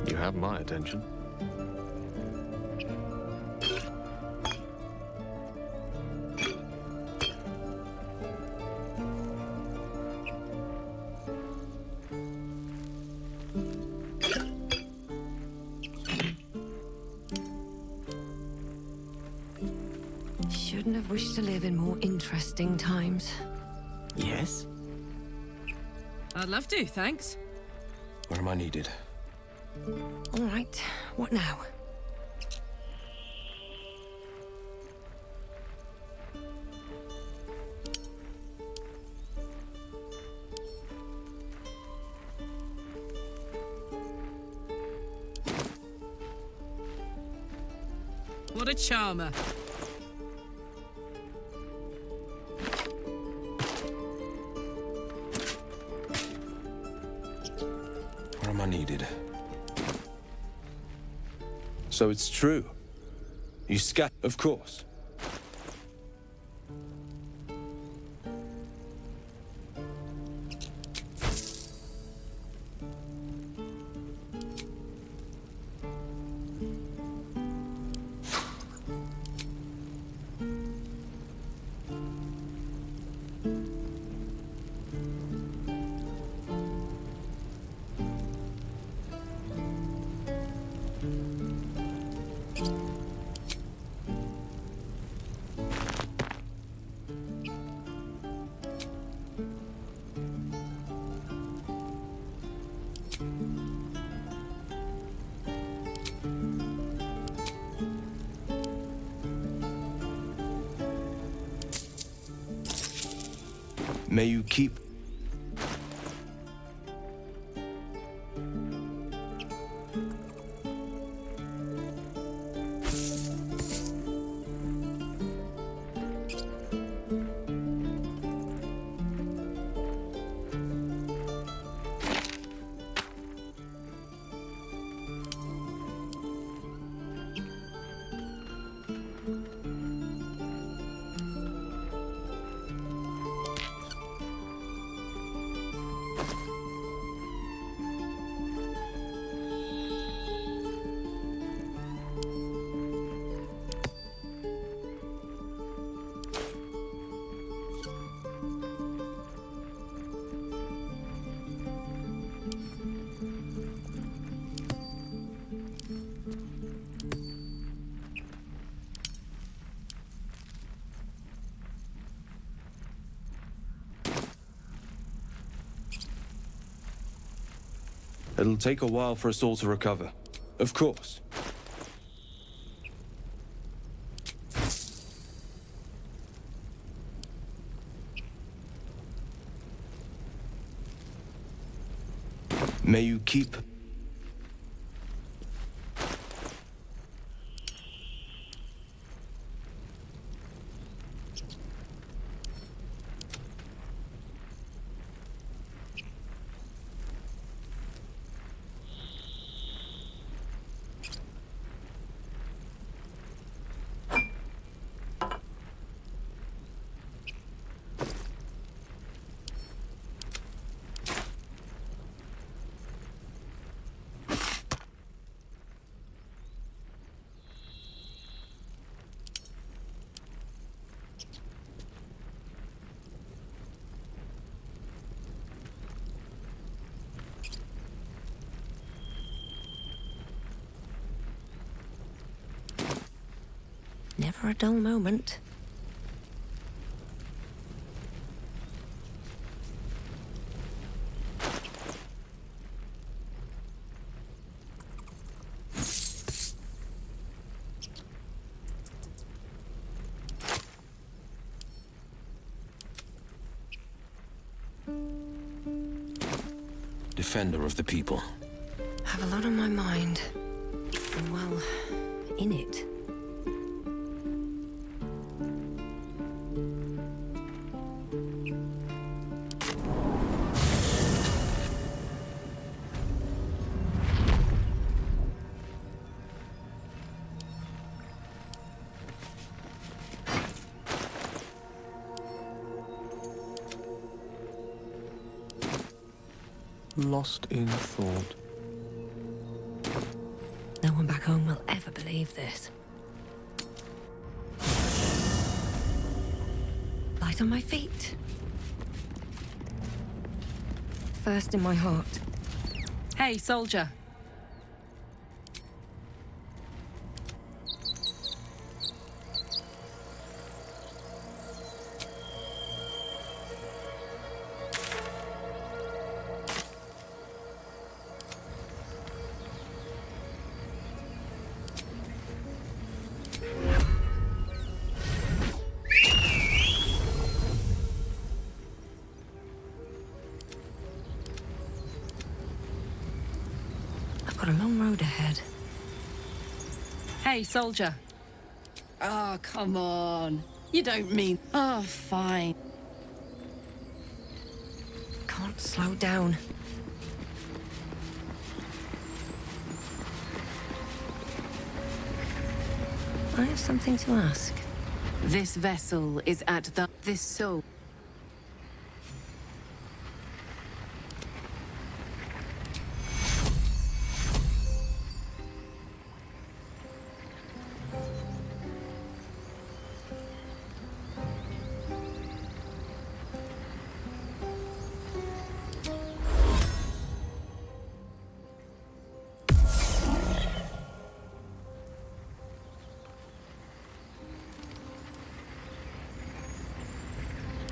You have my attention. Shouldn't have wished to live in more interesting times. Yes? I'd love to, thanks. Where am I needed? All right, what now? What a charmer. Where am I needed? So it's true. You scat, of course. May you keep... It'll take a while for us all to recover. Of course. May you keep... Never a dull moment. Defender of the people. Have a lot on my mind. And well, in it. Lost in thought. No one back home will ever believe this. Light on my feet. First in my heart. Hey, soldier. Got a long road ahead. Hey, soldier. Oh, come on. You don't mean... Oh, fine. Can't slow down. I have something to ask. This vessel is at the... This soul...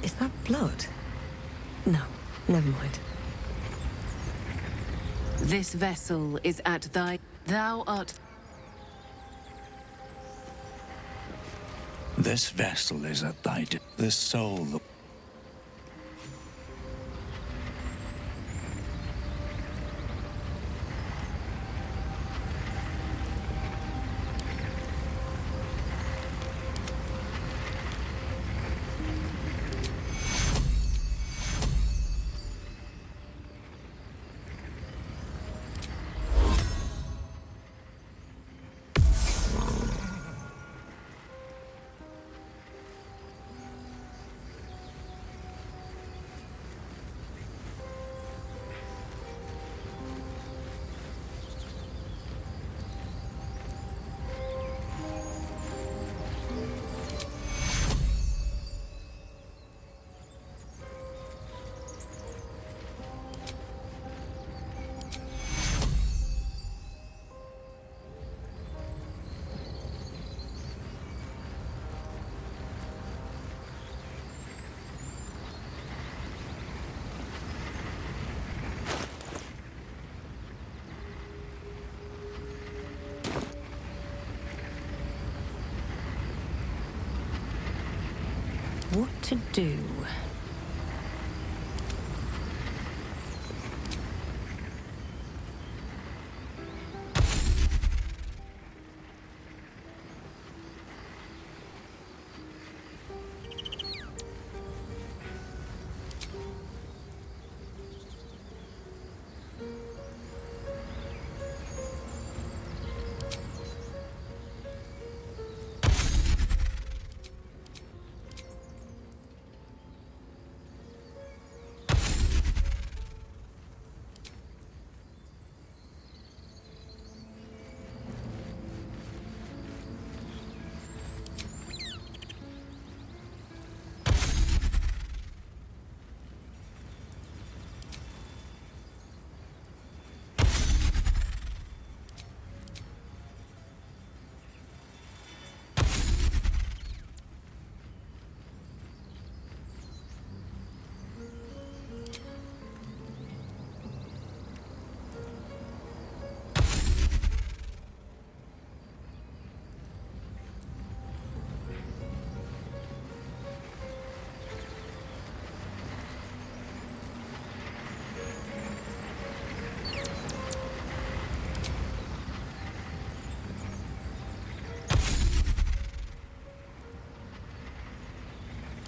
Is that blood? No, never mind. This vessel is at thy... Thou art... This vessel is at thy... The soul... what to do.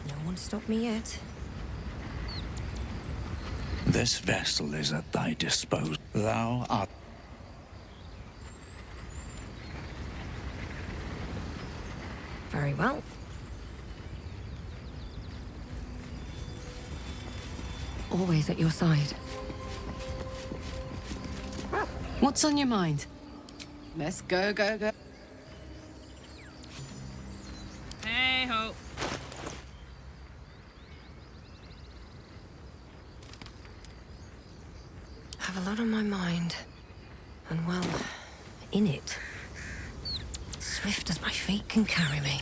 No one stopped me yet. This vessel is at thy disposal. Thou art... Very well. Always at your side. What's on your mind? Let's go, go, go. Hey ho. Have a lot on my mind. And well, in it. Swift as my feet can carry me.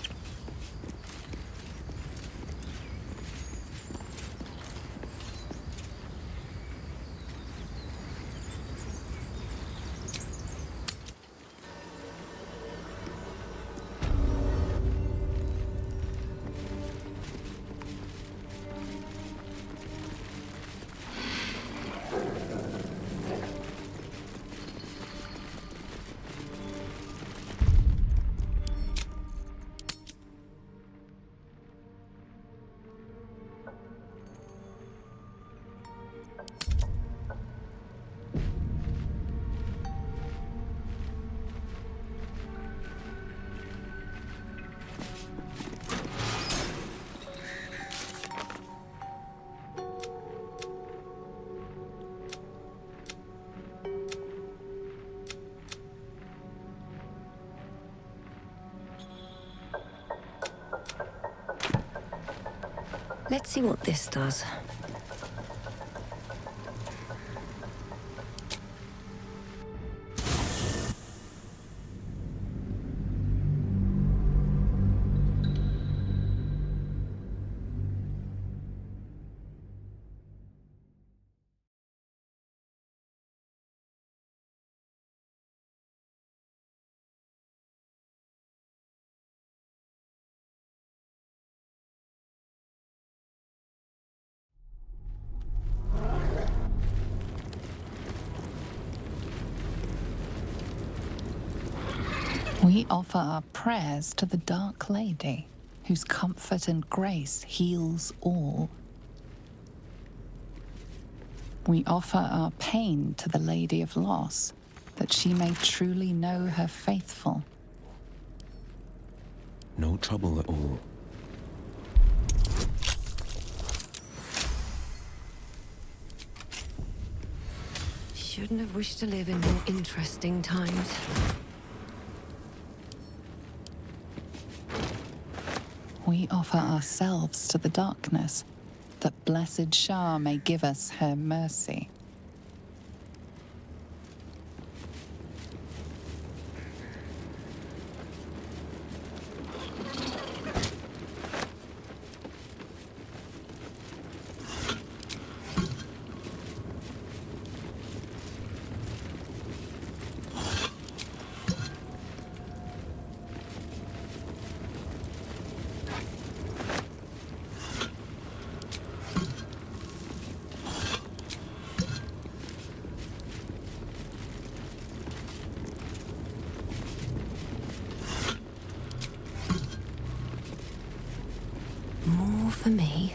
Let's see what this does. We offer our prayers to the Dark Lady, whose comfort and grace heals all. We offer our pain to the Lady of Loss, that she may truly know her faithful. No trouble at all. Shouldn't have wished to live in more interesting times. We offer ourselves to the darkness, that blessed Shah may give us her mercy. for me.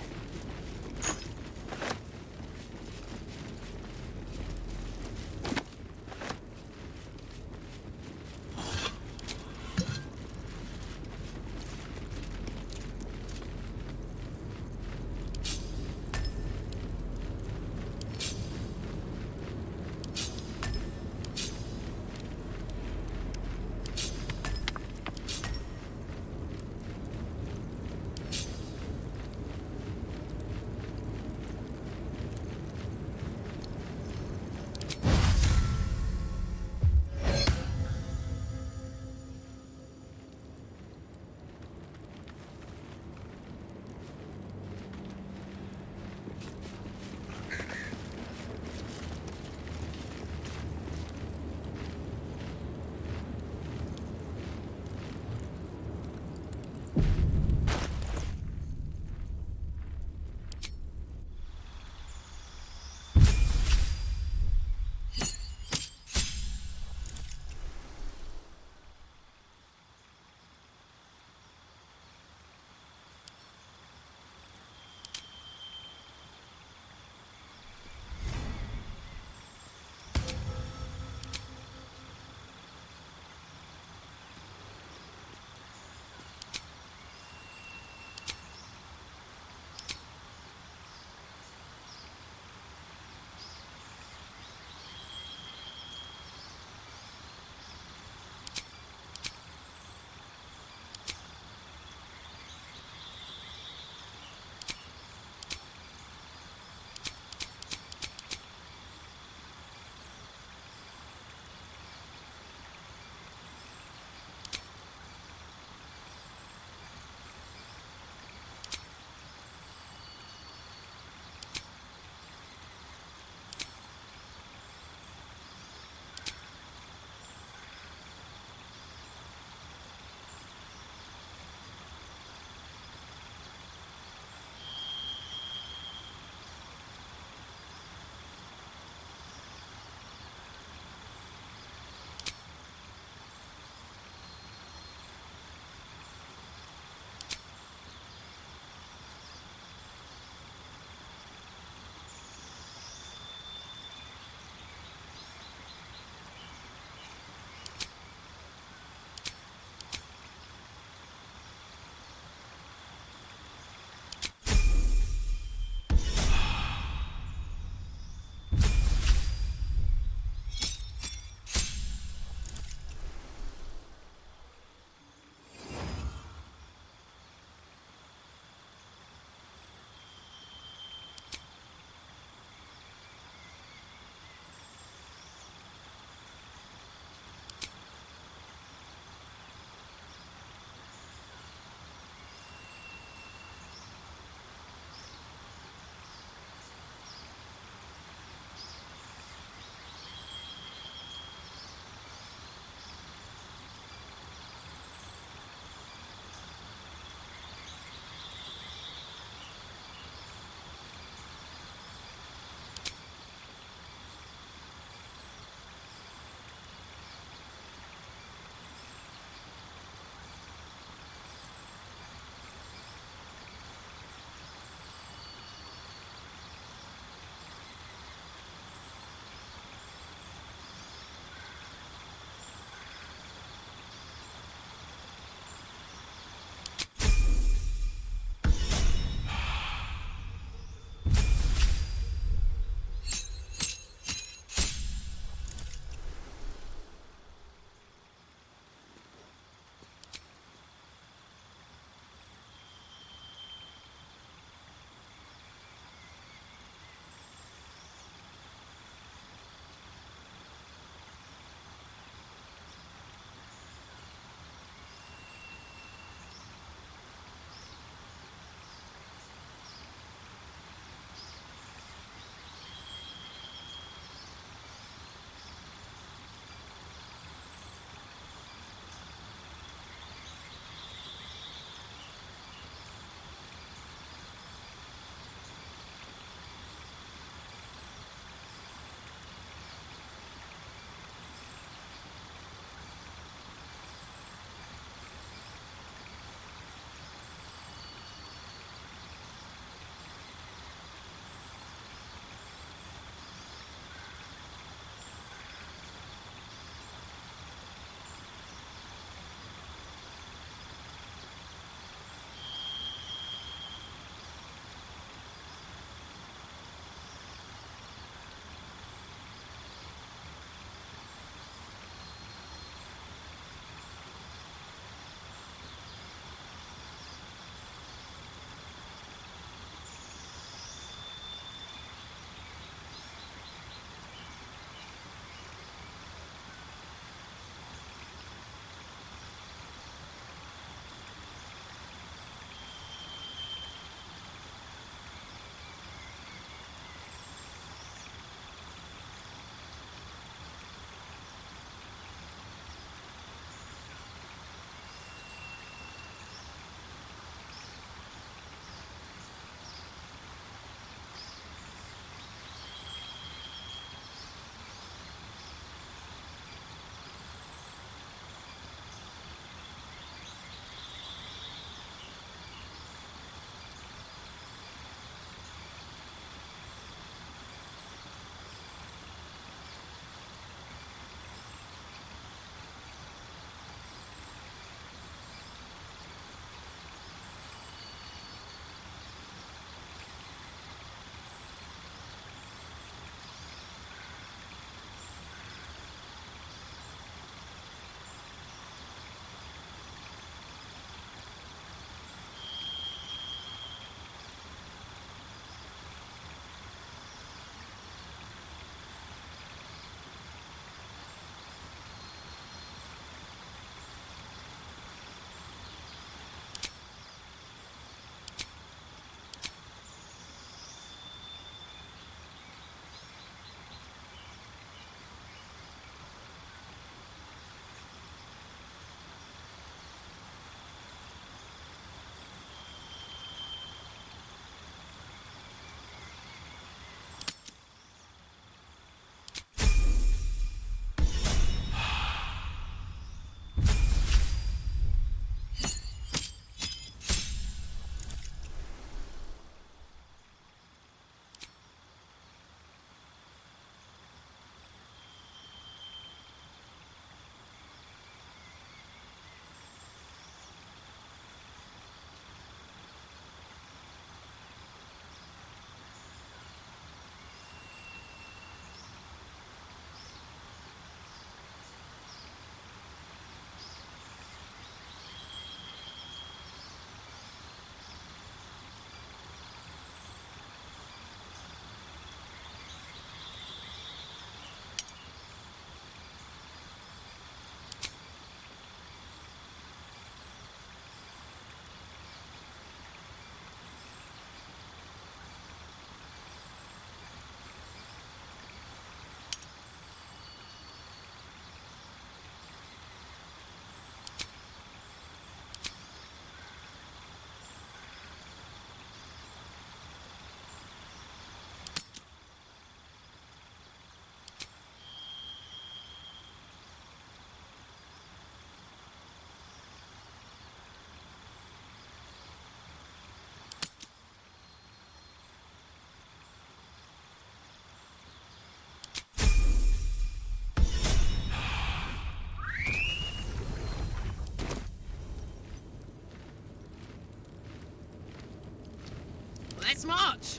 Let's march!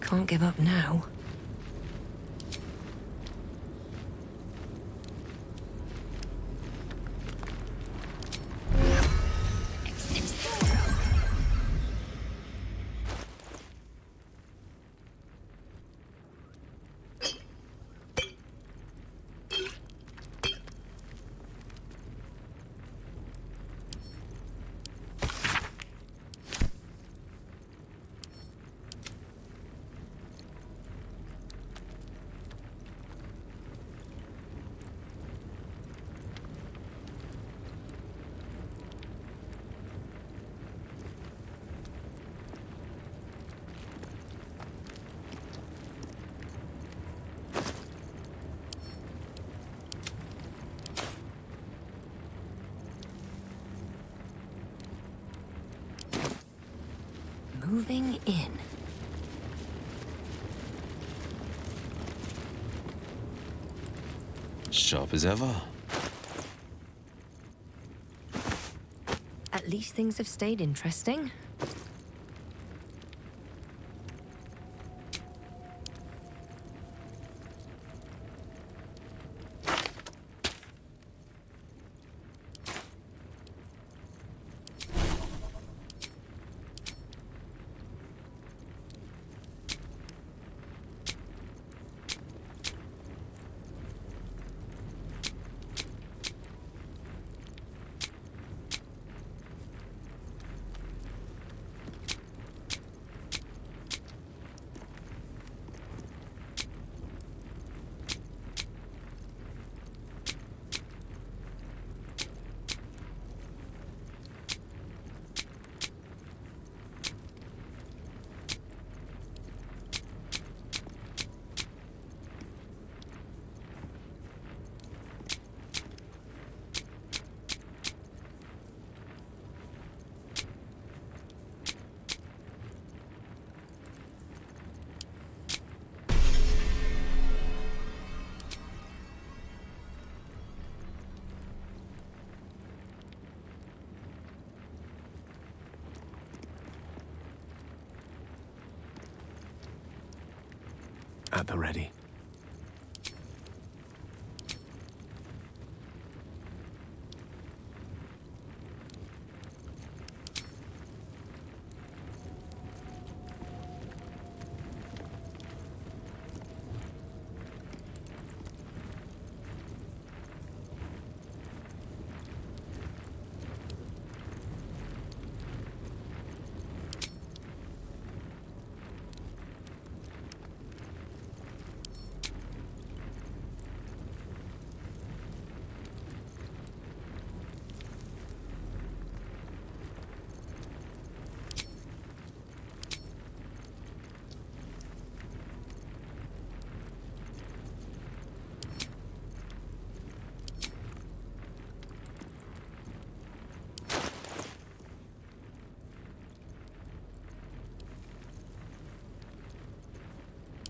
Can't give up now. Moving in. Sharp as ever. At least things have stayed interesting. At the ready.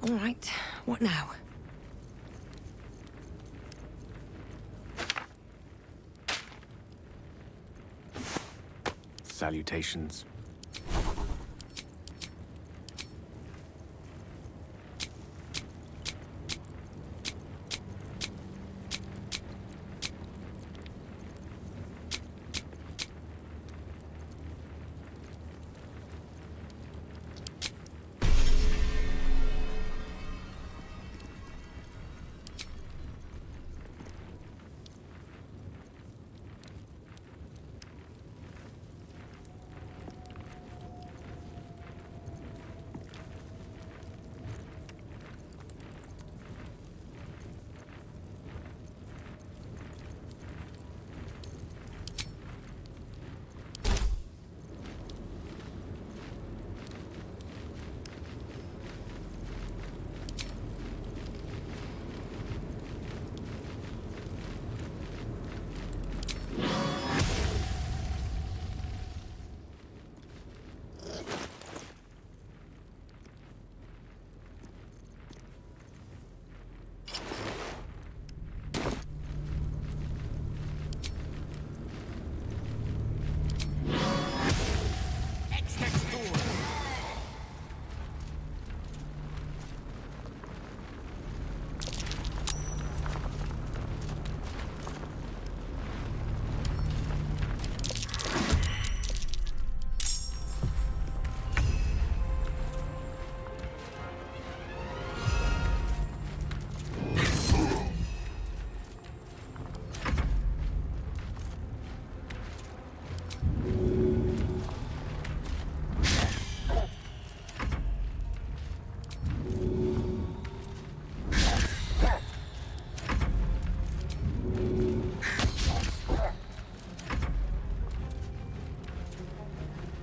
All right, what now? Salutations.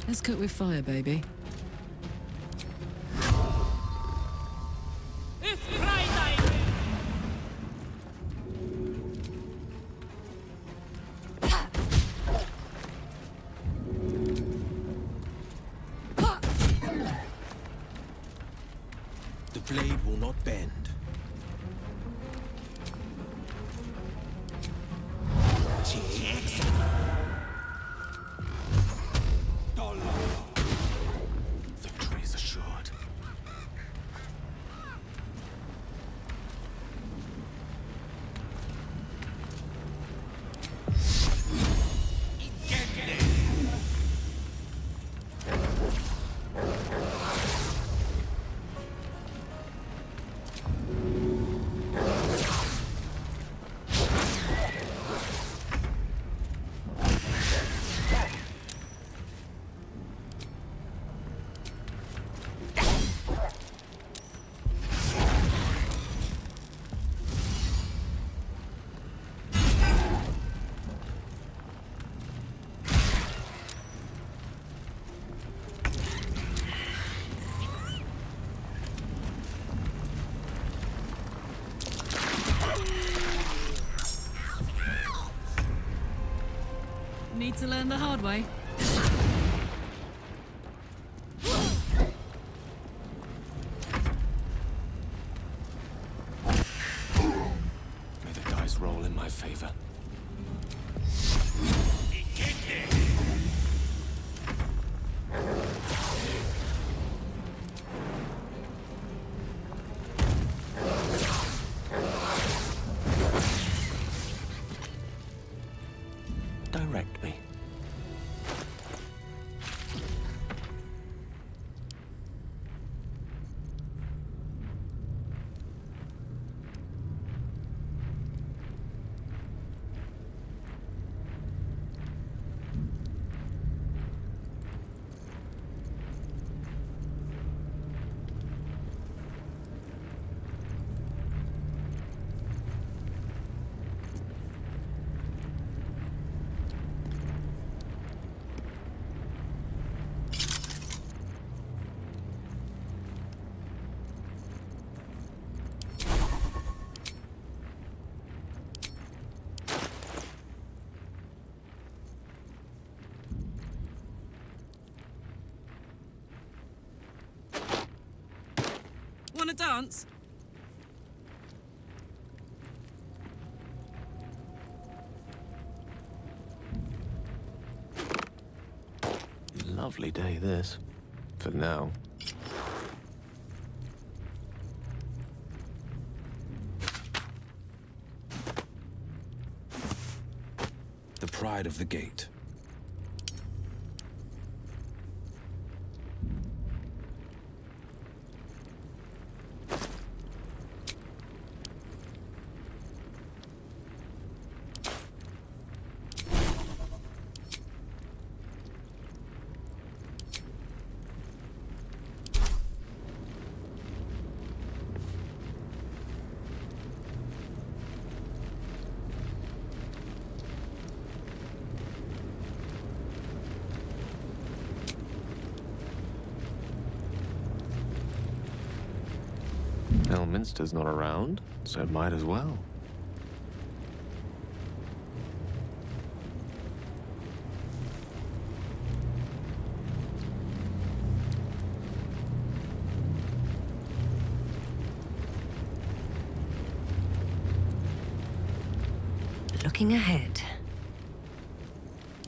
Let's cook with fire, baby. The blade will not bend. Victory is assured. Need to learn the hard way. May the dice roll in my favor. Direct me. Wanna dance? Lovely day, this. For now. The pride of the gate. Elminster's not around, so it might as well. Looking ahead.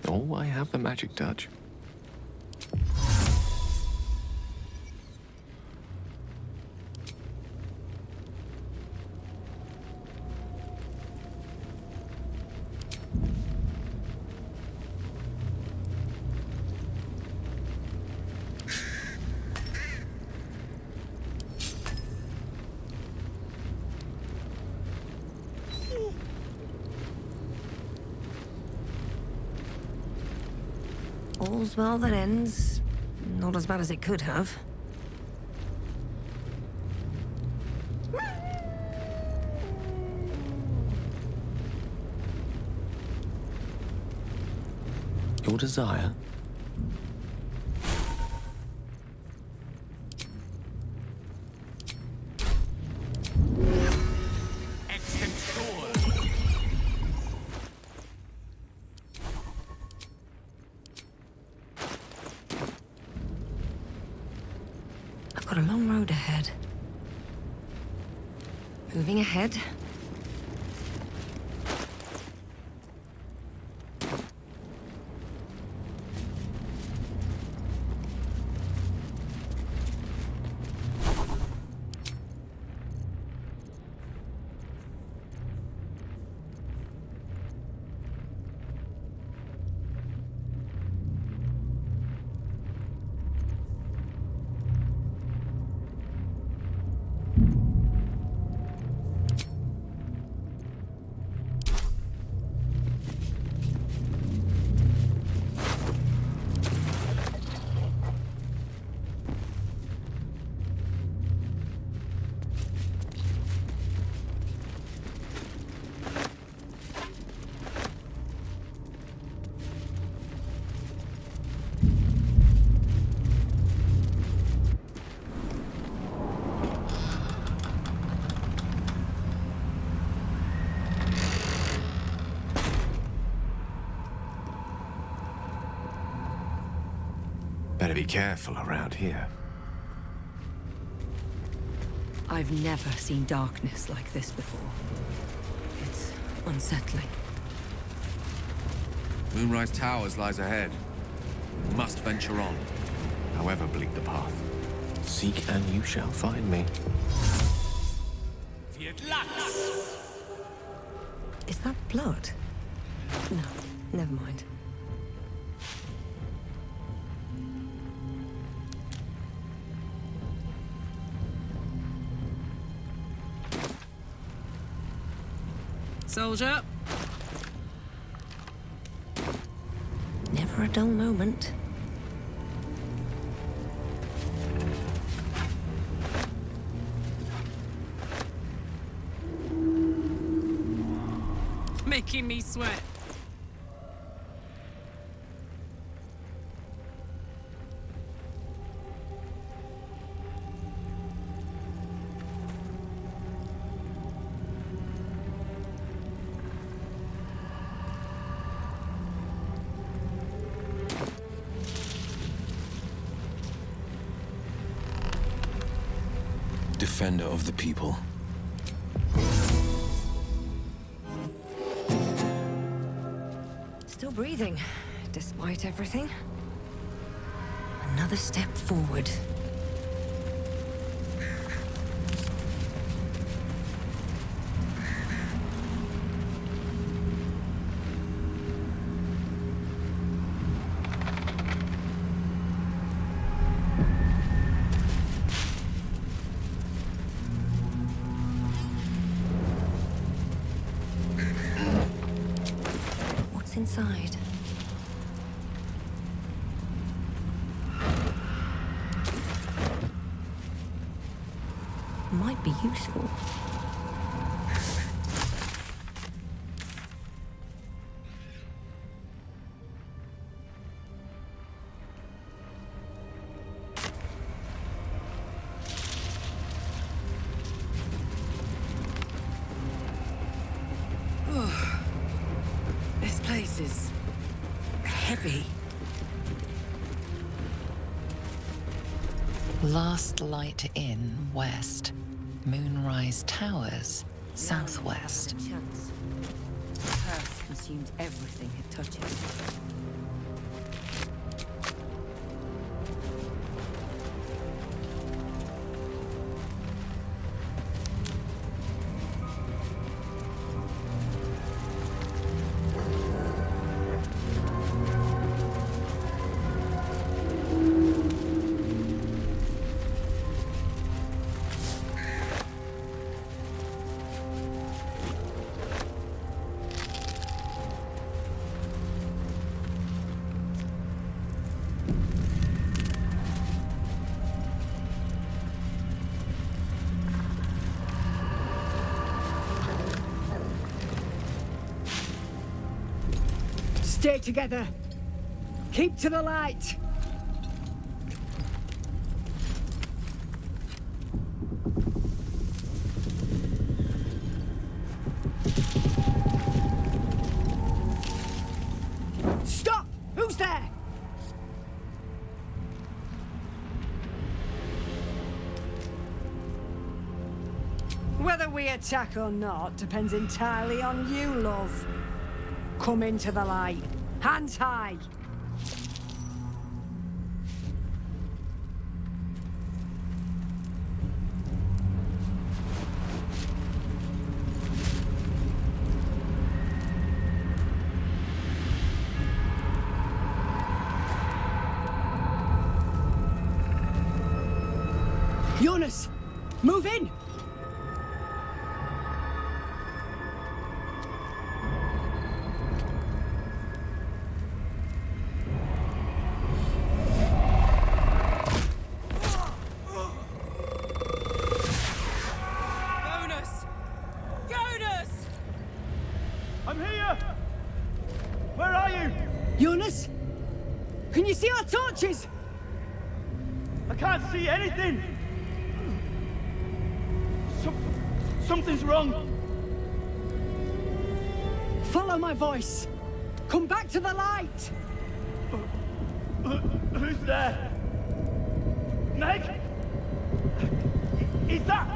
Oh, I have the magic touch. All's well that ends. Not as bad as it could have. Your desire? ahead. Moving ahead. Better be careful around here. I've never seen darkness like this before. It's unsettling. Moonrise Towers lies ahead. We must venture on, however bleak the path. Seek and you shall find me. Is that blood? No, never mind. Soldier. Never a dull moment. Making me sweat. Defender of the people. Still breathing, despite everything. Another step forward. What's inside? Might be useful. This place is heavy. Last Light Inn, west. Moonrise Towers, southwest. Chance. The earth consumes everything it touches. Stay together. Keep to the light. Stop! Who's there? we attack or not depends entirely on you, love. Come into the light. Hands high. Jonas, move in! Jonas! Jonas! I'm here! Where are you? Jonas? Can you see our torches? I can't see anything! Something's wrong! Follow my voice! Come back to the light! Who's there? Meg? Is that...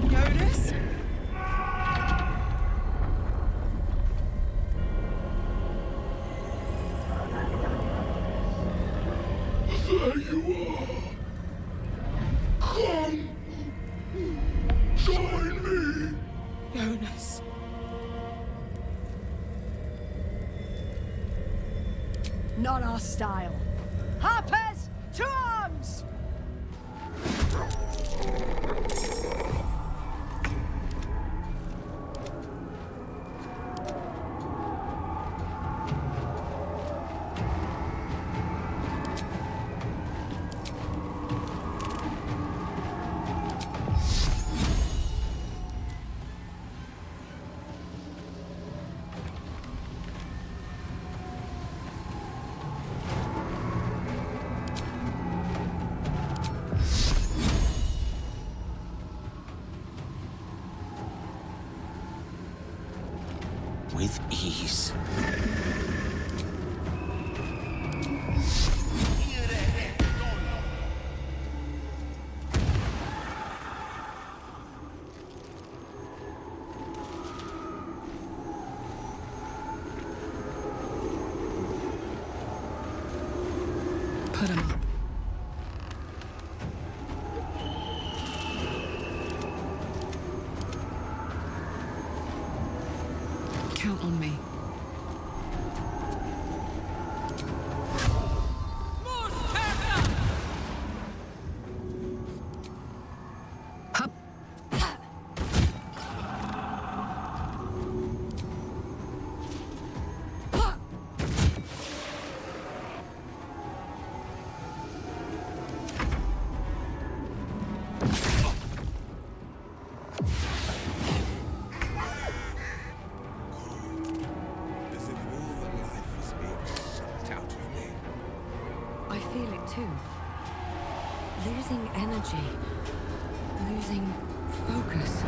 Jonas? There you are. Come. Join me. Jonas. Not our style. Harpers, to arms! With ease. Put 'em up. Count on me. I feel it too. Losing energy. Losing focus.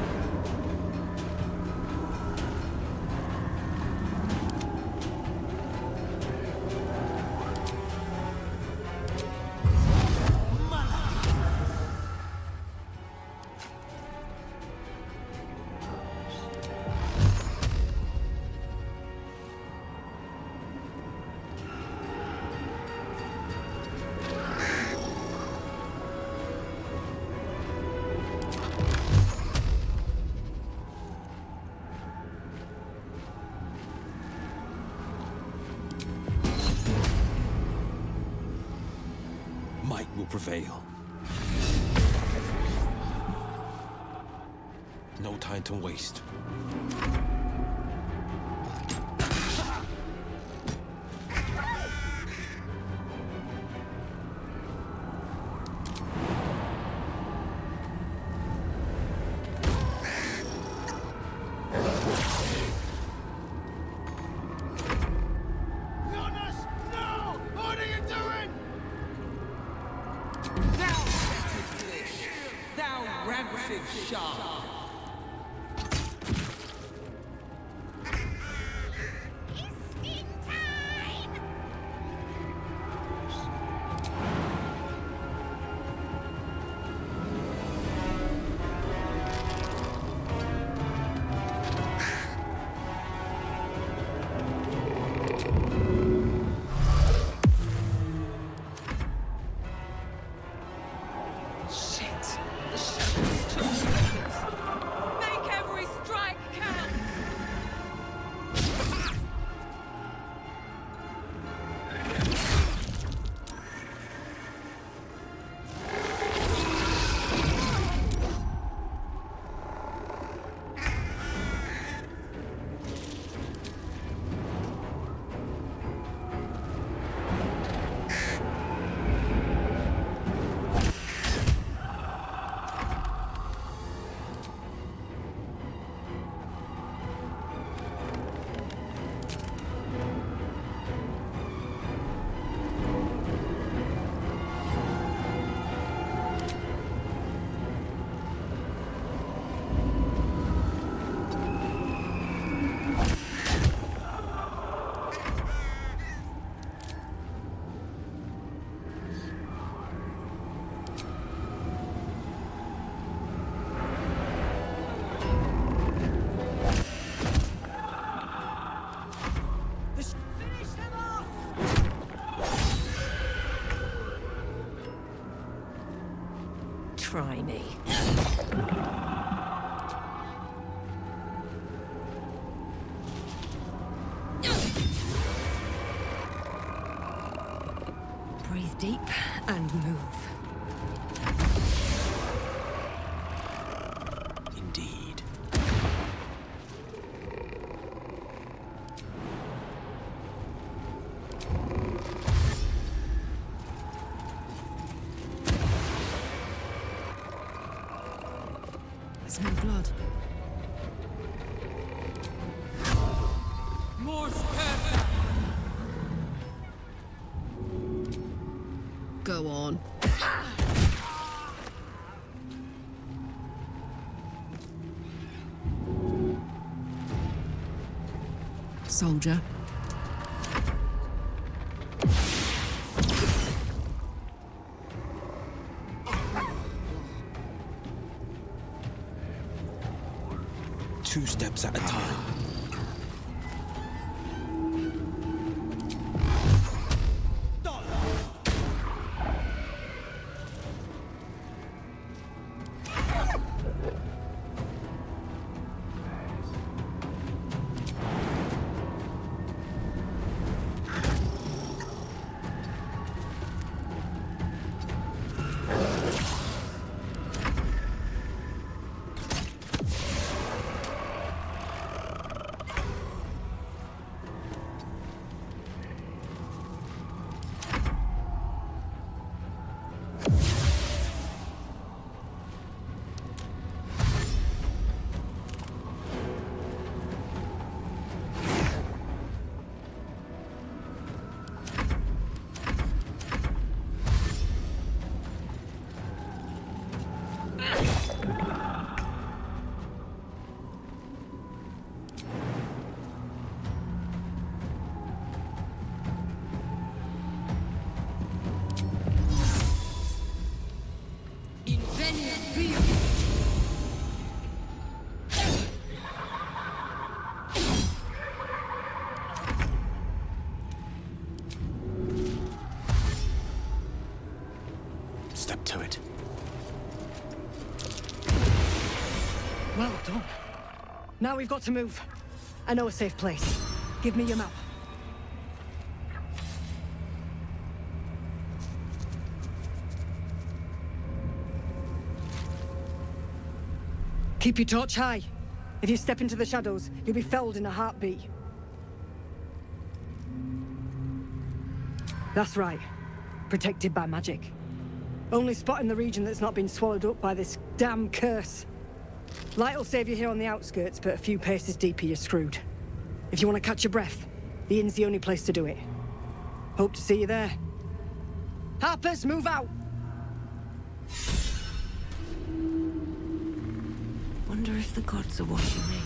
Might will prevail. No time to waste. try me. Breathe deep and move. Indeed. There's no blood. More Fros'tha! Go on. Soldier. Two steps at a time. Step to it. Well done. Now we've got to move. I know a safe place. Give me your map. Keep your torch high. If you step into the shadows, you'll be felled in a heartbeat. That's right. Protected by magic. Only spot in the region that's not been swallowed up by this damn curse. Light will save you here on the outskirts, but a few paces deeper you're screwed. If you want to catch your breath, the inn's the only place to do it. Hope to see you there. Harpers, move out! Wonder if the gods are watching me.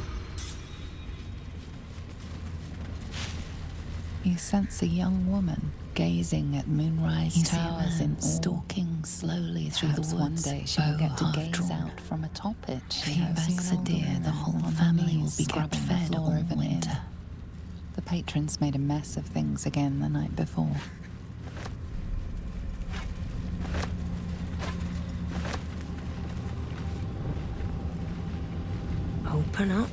You sense a young woman gazing at moonrise towers in stalking slowly through the woods. One day she will get to gaze out from atop it. She backs a deer, the whole family will be kept fed all winter. The patrons made a mess of things again the night before. Open up